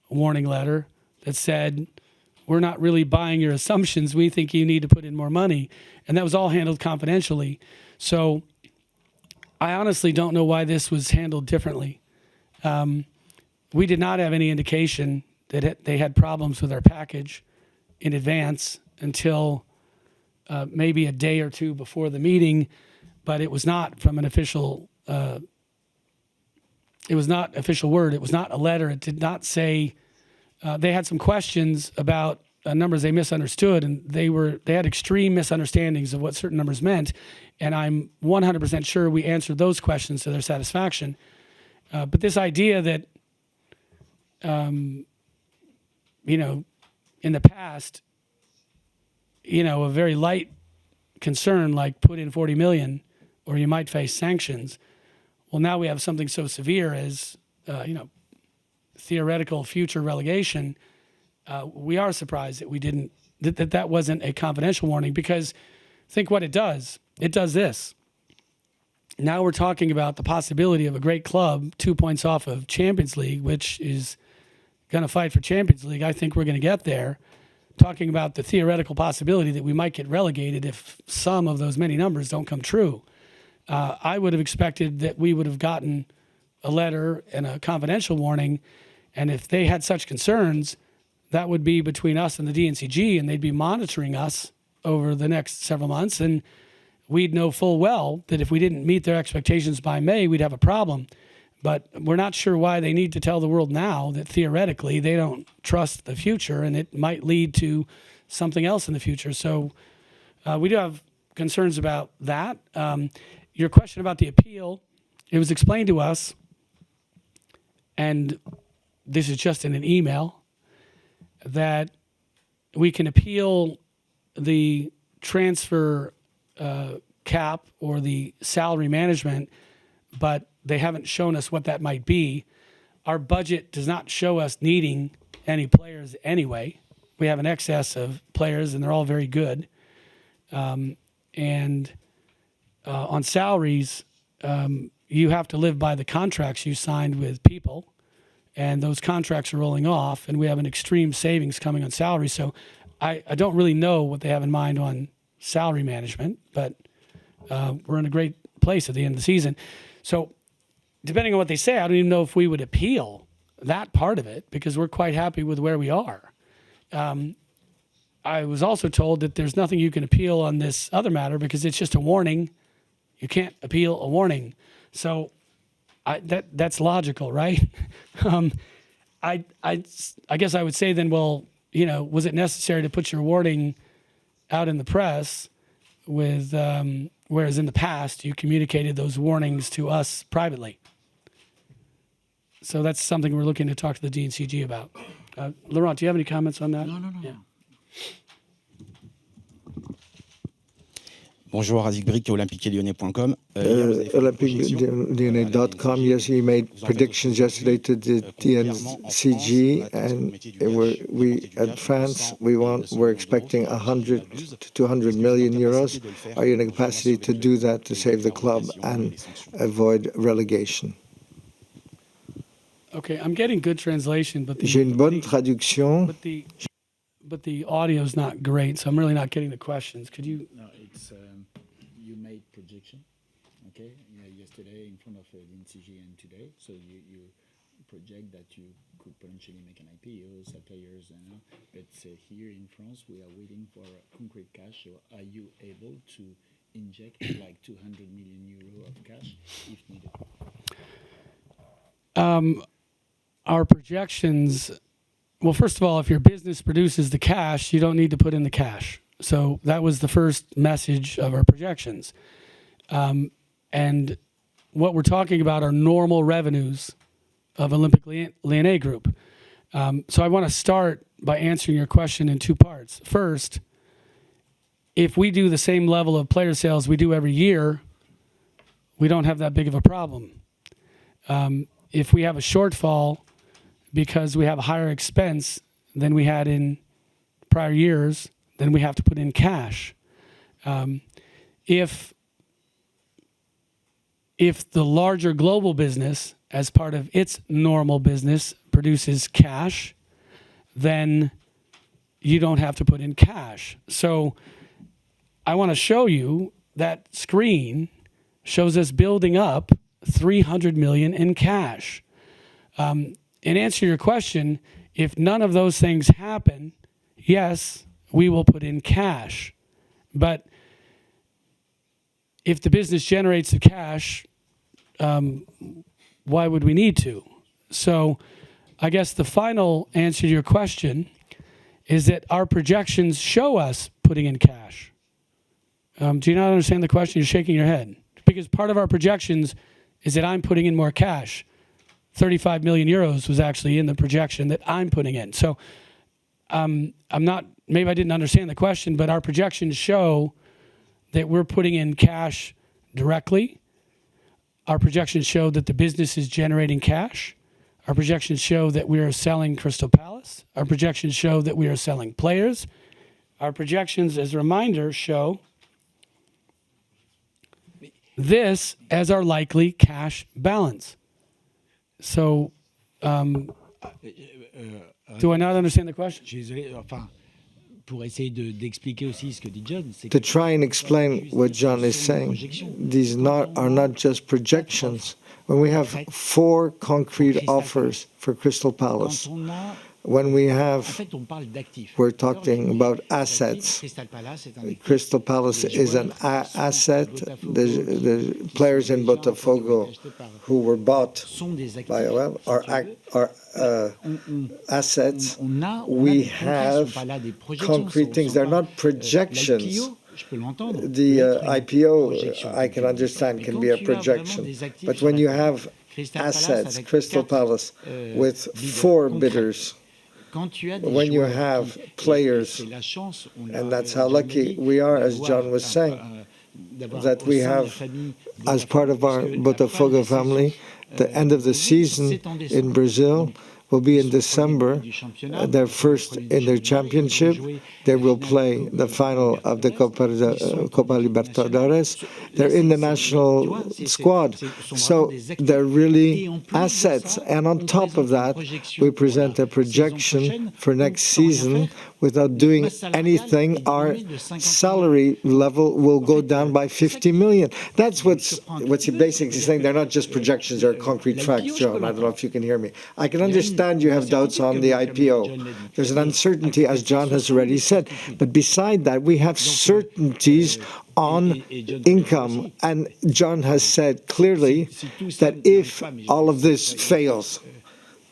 warning letter that said, we're not really buying your assumptions. We think you need to put in more money. And that was all handled confidentially. So I honestly don't know why this was handled differently. We did not have any indication that they had problems with our package in advance until maybe a day or two before the meeting, but it was not from an official. It was not official word. It was not a letter. It did not say. They had some questions about numbers they misunderstood, and they had extreme misunderstandings of what certain numbers meant. And I'm 100% sure we answered those questions to their satisfaction. But this idea that, in the past, a very light concern like put in 40 million or you might face sanctions. Well, now we have something so severe as, theoretical future relegation. We are surprised that we didn't, that wasn't a confidential warning, because think what it does. It does this. Now we're talking about the possibility of a great club 2 points off of Champions League, which is going to fight for Champions League. I think we're going to get there. Talking about the theoretical possibility that we might get relegated if some of those many numbers don't come true. I would have expected that we would have gotten a letter and a confidential warning, and if they had such concerns, that would be between us and the DNCG, and they'd be monitoring us over the next several months, and we'd know full well that if we didn't meet their expectations by May, we'd have a problem. But we're not sure why they need to tell the world now that theoretically they don't trust the future, and it might lead to something else in the future. So we do have concerns about that. Your question about the appeal, it was explained to us, and this is just in an email, that we can appeal the transfer cap or the salary management, but they haven't shown us what that might be. Our budget does not show us needing any players anyway. We have an excess of players, and they're all very good. On salaries, you have to live by the contracts you signed with people, and those contracts are rolling off, and we have an extreme savings coming on salaries. So I don't really know what they have in mind on salary management, but we're in a great place at the end of the season. So depending on what they say, I don't even know if we would appeal that part of it, because we're quite happy with where we are. I was also told that there's nothing you can appeal on this other matter because it's just a warning. You can't appeal a warning. So that's logical, right? I guess I would say then, well, was it necessary to put your warning out in the press with, whereas in the past you communicated those warnings to us privately? So that's something we're looking to talk to the DNCG about. Laurent, do you have any comments on that? No. Yeah. Bonjour, Azik Brick, olympiquelyonnais.com. Olympique-lyonnais.com. Yes, you made predictions yesterday to the DNCG, and we at France, we're expecting 100 to 200 million euros. Are you in a capacity to do that to save the club and avoid relegation? Okay, I'm getting good translation, but J'ai une bonne traduction. but the audio is not great, so I'm really not getting the questions. Could you? No, it's you made projection, okay? Yesterday in front of the DNCG and today, so you project that you could potentially make an IPO, sell players, but here in France we are waiting for concrete cash. So are you able to inject like 200 million euro of cash if needed? Our projections. Well, first of all, if your business produces the cash, you don't need to put in the cash. So that was the first message of our projections. And what we're talking about are normal revenues of Olympique Lyonnais Group. So I want to start by answering your question in two parts. First, if we do the same level of player sales we do every year, we don't have that big of a problem. If we have a shortfall because we have a higher expense than we had in prior years, then we have to put in cash. If the larger global business, as part of its normal business, produces cash, then you don't have to put in cash. So I want to show you that screen shows us building up 300 million in cash. In answer to your question, if none of those things happen, yes, we will put in cash. But if the business generates the cash, why would we need to? So I guess the final answer to your question is that our projections show us putting in cash. Do you not understand the question? You're shaking your head. Because part of our projections is that I'm putting in more cash. 35 million euros was actually in the projection that I'm putting in. So I'm not, maybe I didn't understand the question, but our projections show that we're putting in cash directly. Our projections show that the business is generating cash. Our projections show that we are selling Crystal Palace. Our projections show that we are selling players. Our projections, as a reminder, show this as our likely cash balance. So, do I not understand the question? Je suis désolé, enfin, pour essayer d'expliquer aussi ce que dit John, c'est To try and explain what John is saying, these are not just projections. When we have 4 concrete offers for Crystal Palace, quand on a, when we en have, fait, on parle d'actifs. we're talking about assets. Crystal Palace est un actif. Crystal Palace is an asset. The players in Botafogo who were bought Sont des actifs. by OL are assets. On a We des contrats, have ce sont pas là des projections, concrete ce things. sont They're pas, not projections. l'IPO, je peux l'entendre. The peut être une IPO, projection. I can understand, Mais can quand be a tu as vraiment projection. des actifs But sur when la you table, have Crystal Palace assets, avec Crystal 4, Palace, with bidders 4 concrets. bidders, Quand tu as des when you joueurs have qui- players, c'est la chance, on l'a- and that's how John lucky l'a dit, we are, as d'avoir John was saying, d'avoir that au we sein de la have, famille as part of our parce que la Botafogo fin de la family, saison, the end of the season c'est en in décembre. Brazil Donc, will be in ils sont December. premiers du championnat, They're ils sont first premiers in du their championnat, ils vont championship. jouer They la will finale play de the final of the Copa Ils sont en équipe nationale. Libertadores. They're Là, in the tu national vois, squad. ce sont So vraiment des actifs. they're really Et en plus de assets. ça, And on on top of présente une that, projection we pour present la a projection saison prochaine for où, next sans rien season faire, without doing masse salariale anything. est Our diminuée de 50 salary level will go down by 50 million. That's what's he basically saying. They're not just projections, they're concrete facts, John. I don't know if you can hear me. I can understand you have doubts on the IPO. There's an uncertainty, as John has already said. But beside that, we have certainties on income. And John has said clearly that if all of this fails,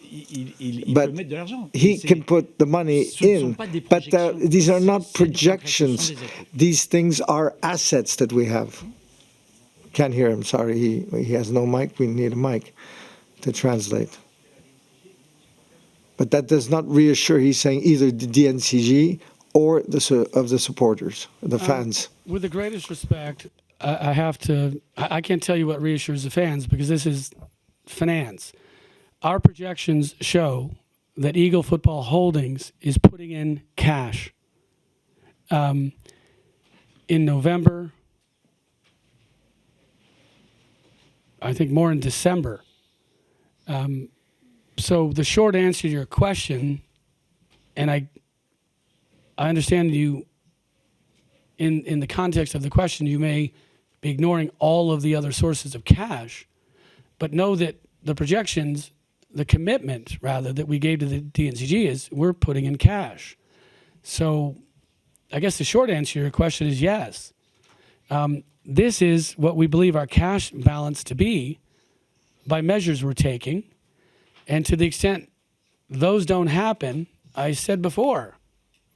il but peut mettre de l'argent. he C'est- can put the money ce ne sont in. pas des But projections, these are not c'est du concret, ce projections. sont des actifs. These things are assets that we have. Can't hear him, sorry. He has no mic. We need a mic to translate. But that does not reassure. He's saying either the DNCG or of the supporters, the fans. With the greatest respect, I have to, I can't tell you what reassures the fans because this is finance. Our projections show that Eagle Football Holdings is putting in cash. In November, I think more in December. So the short answer to your question, and I understand you, in the context of the question, you may be ignoring all of the other sources of cash, but know that the projections, the commitment, rather, that we gave to the DNCG is we're putting in cash. So I guess the short answer to your question is yes. This is what we believe our cash balance to be by measures we're taking. And to the extent those don't happen, I said before,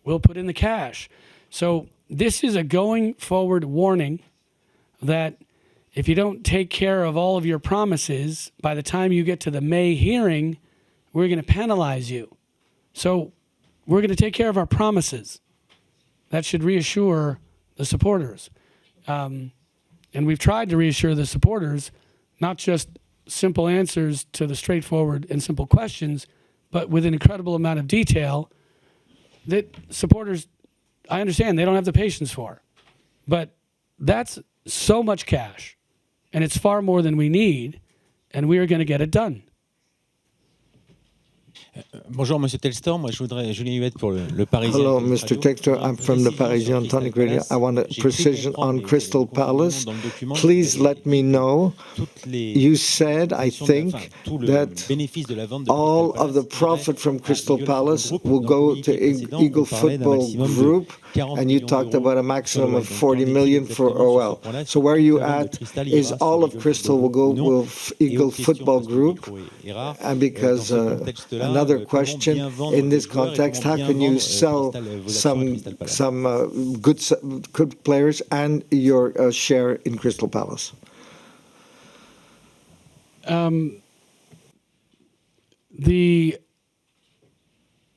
we'll put in the cash. So this is a going forward warning that if you don't take care of all of your promises, by the time you get to the May hearing, we're going to penalize you. So we're going to take care of our promises. That should reassure the supporters. And we've tried to reassure the supporters, not just simple answers to the straightforward and simple questions, but with an incredible amount of detail that supporters, I understand, they don't have the patience for. But that's so much cash, and it's far more than we need, and we are going to get it done. Bonjour, Monsieur Textor. Moi, je voudrais Julien Huette pour le Parisien. Hello, Mr. Textor. I'm from the Parisien Tonic Radio. I want a precision on Crystal Palace. Please let me know. You said, I think, that all of the profit from Crystal Palace will go to Eagle Football Group, and you talked about a maximum of 40 million for OL. So where you at is all of Crystal will go with Eagle Football Group, and because another question in this context: how can you sell some good players and your share in Crystal Palace?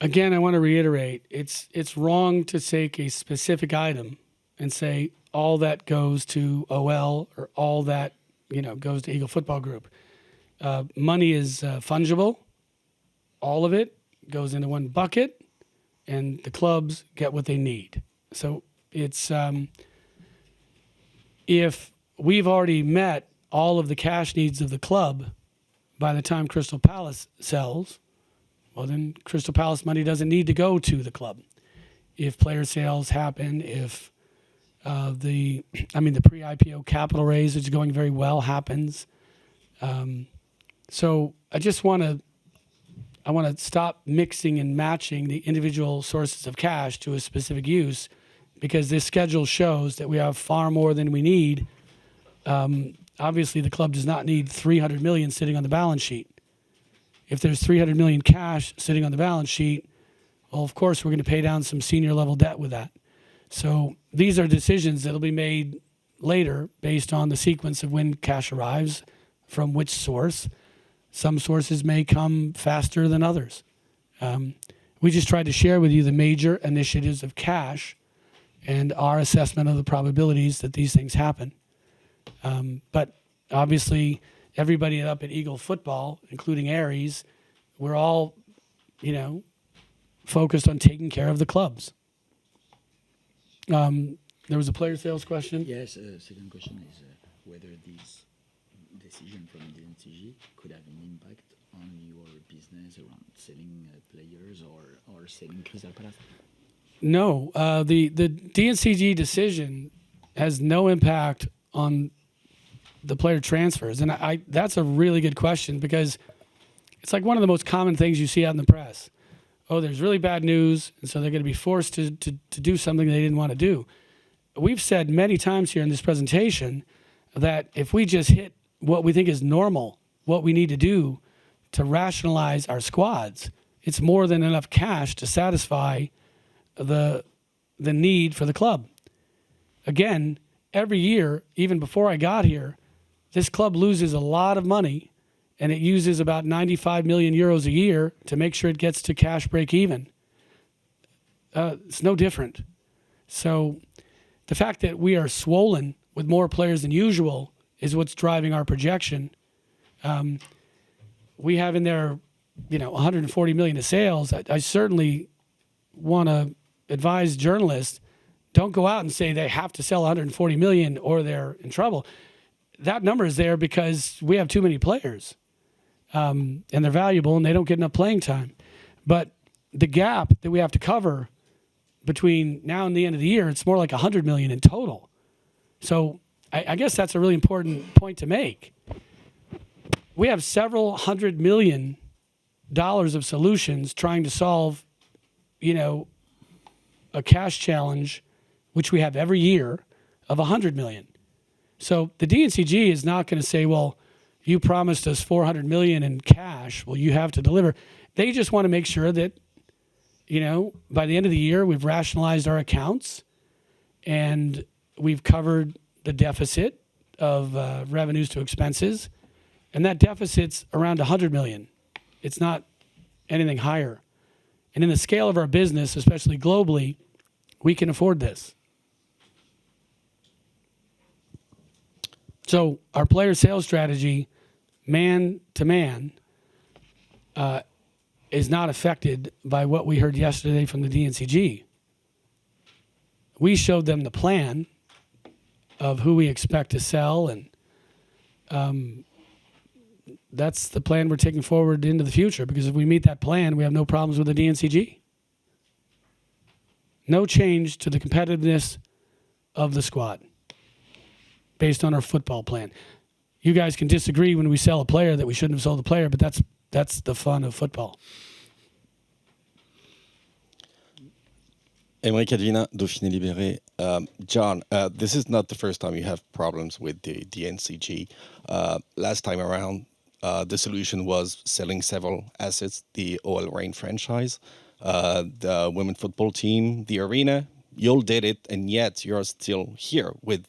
Again, I want to reiterate: it's wrong to take a specific item and say all that goes to OL or all that goes to Eagle Football Group. Money is fungible. All of it goes into one bucket, and the clubs get what they need. So it's if we've already met all of the cash needs of the club by the time Crystal Palace sells, well, then Crystal Palace money doesn't need to go to the club. If player sales happen, if the pre-IPO capital raise, which is going very well, happens. So I just want to stop mixing and matching the individual sources of cash to a specific use, because this schedule shows that we have far more than we need. Obviously, the club does not need 300 million sitting on the balance sheet. If there's 300 million cash sitting on the balance sheet, well, of course, we're going to pay down some senior level debt with that. So these are decisions that will be made later based on the sequence of when cash arrives, from which source. Some sources may come faster than others. We just tried to share with you the major initiatives of cash and our assessment of the probabilities that these things happen. But obviously, everybody up at Eagle Football, including Aries, we're all, focused on taking care of the clubs. There was a player sales question. Yes, second question is whether this decision from the NCG could have an impact on your business around selling players or selling Crystal Palace? No, the DNCG decision has no impact on the player transfers, and that's a really good question, because it's like one of the most common things you see out in the press. Oh, there's really bad news, and so they're going to be forced to do something they didn't want to do. We've said many times here in this presentation that if we just hit what we think is normal, what we need to do to rationalize our squads, it's more than enough cash to satisfy the need for the club. Again, every year, even before I got here, this club loses a lot of money, and it uses about 95 million euros a year to make sure it gets to cash break even. It's no different. So the fact that we are swollen with more players than usual is what's driving our projection. We have in there, 140 million of sales. I certainly want to advise journalists, don't go out and say they have to sell 140 million or they're in trouble. That number is there because we have too many players, and they're valuable and they don't get enough playing time. But the gap that we have to cover between now and the end of the year, it's more like 100 million in total. So I guess that's a really important point to make. We have several $100 million of solutions trying to solve, a cash challenge, which we have every year, of 100 million. So the DNCG is not going to say, well, you promised us 400 million in cash. Well, you have to deliver. They just want to make sure that, by the end of the year, we've rationalized our accounts and we've covered the deficit of revenues to expenses. And that deficit's around 100 million. It's not anything higher. And in the scale of our business, especially globally, we can afford this. So our player sales strategy, man to man, is not affected by what we heard yesterday from the DNCG. We showed them the plan of who we expect to sell, and that's the plan we're taking forward into the future, because if we meet that plan, we have no problems with the DNCG. No change to the competitiveness of the squad based on our football plan. You guys can disagree when we sell a player that we shouldn't have sold the player, but that's the fun of football. Émeric Advina, Dauphiné Libéré. John, this is not the first time you have problems with the DNCG. Last time around, the solution was selling several assets, the OL Reign franchise, the women's football team, the arena. You all did it, and yet you're still here with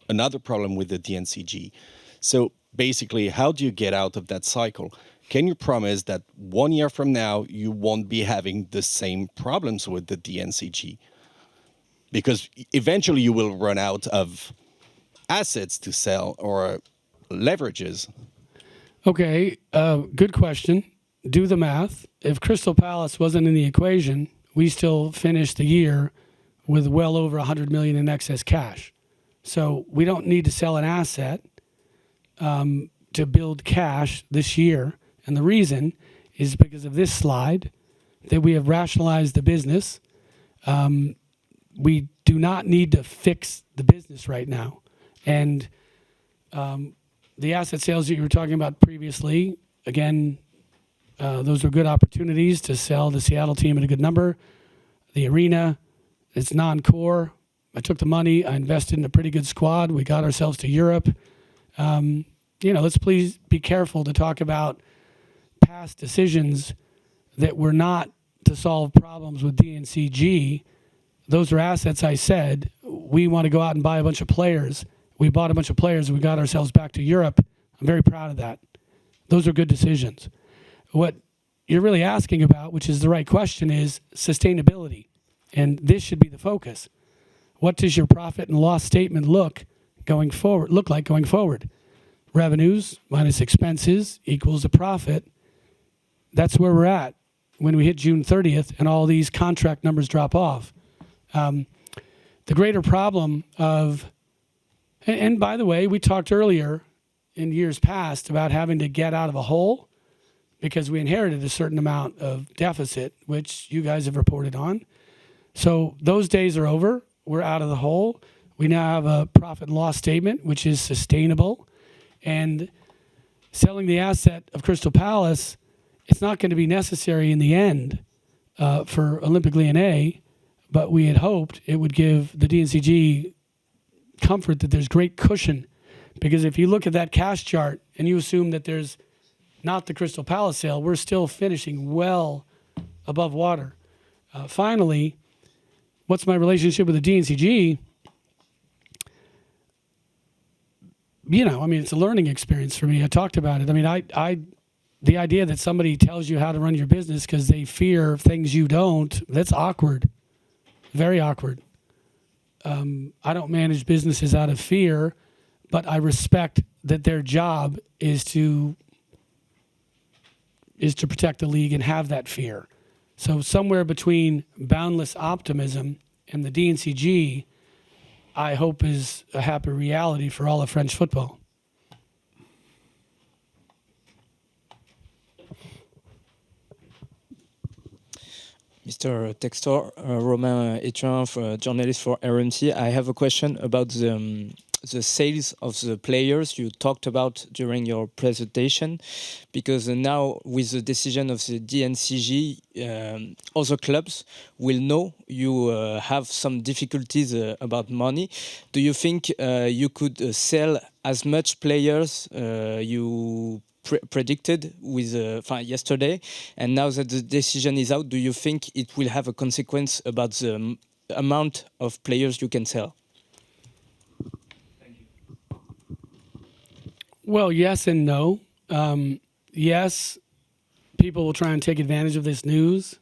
another problem with the DNCG. So basically, how do you get out of that cycle? Can you promise that 1 year from now, you won't be having the same problems with the DNCG? Because eventually you will run out of assets to sell or leverages. Okay, good question. Do the math. If Crystal Palace wasn't in the equation, we still finished the year with well over 100 million in excess cash. So we don't need to sell an asset to build cash this year. And the reason is because of this slide, that we have rationalized the business. We do not need to fix the business right now. And the asset sales that you were talking about previously, again, those were good opportunities to sell the Seattle team at a good number. The arena, it's non-core. I took the money. I invested in a pretty good squad. We got ourselves to Europe. Let's please be careful to talk about past decisions that were not to solve problems with DNCG. Those are assets. I said we want to go out and buy a bunch of players. We bought a bunch of players. We got ourselves back to Europe. I'm very proud of that. Those are good decisions. What you're really asking about, which is the right question, is sustainability. And this should be the focus. What does your profit and loss statement look like going forward? Revenues minus expenses equals a profit. That's where we're at when we hit June 30th and all these contract numbers drop off. The greater problem of, and by the way, we talked earlier in years past about having to get out of a hole because we inherited a certain amount of deficit, which you guys have reported on. So those days are over. We're out of the hole. We now have a profit and loss statement, which is sustainable. And selling the asset of Crystal Palace, it's not going to be necessary in the end for Olympique Lyonnais, but we had hoped it would give the DNCG comfort that there's great cushion. Because if you look at that cash chart and you assume that there's not the Crystal Palace sale, we're still finishing well above water. Finally, what's my relationship with the DNCG? It's a learning experience for me. I talked about it. The idea that somebody tells you how to run your business because they fear things you don't, that's awkward. Very awkward. I don't manage businesses out of fear, but I respect that their job is to protect the league and have that fear. So somewhere between boundless optimism and the DNCG, I hope is a happy reality for all of French football. Mr. Textor, Romain Etienne, journalist for RMC. I have a question about the sales of the players you talked about during your presentation, because now with the decision of the DNCG, other clubs will know you have some difficulties about money. Do you think you could sell as much players you predicted with yesterday, and now that the decision is out, do you think it will have a consequence about the amount of players you can sell? Well, yes and no. Yes, people will try and take advantage of this news.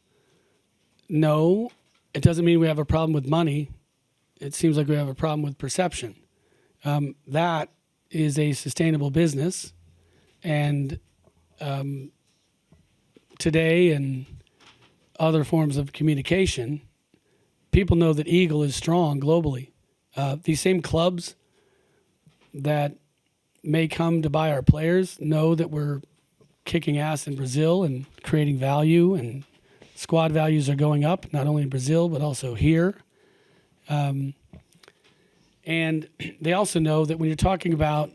No, it doesn't mean we have a problem with money. It seems like we have a problem with perception. That is a sustainable business, and today and other forms of communication, people know that Eagle is strong globally. These same clubs that may come to buy our players know that we're kicking ass in Brazil and creating value, and squad values are going up, not only in Brazil, but also here. And they also know that when you're talking about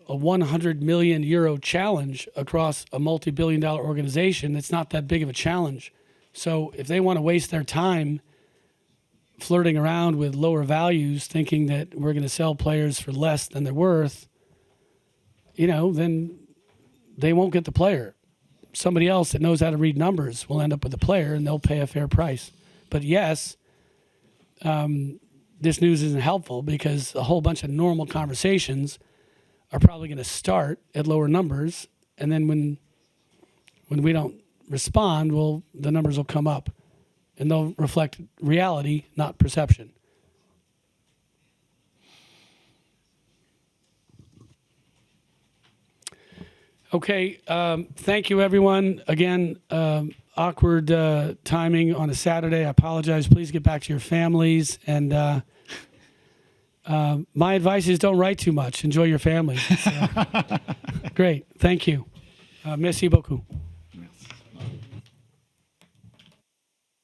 a 100 million euro challenge across a multi-billion-dollar organization, it's not that big of a challenge. So if they want to waste their time flirting around with lower values, thinking that we're going to sell players for less than they're worth, then they won't get the player. Somebody else that knows how to read numbers will end up with the player, and they'll pay a fair price. But yes, this news isn't helpful, because a whole bunch of normal conversations are probably going to start at lower numbers, and then when we don't respond, the numbers will come up, and they'll reflect reality, not perception. Okay, thank you, everyone. Again, awkward timing on a Saturday. I apologize. Please get back to your families. And my advice is don't write too much. Enjoy your family. Great. Thank you. Merci beaucoup.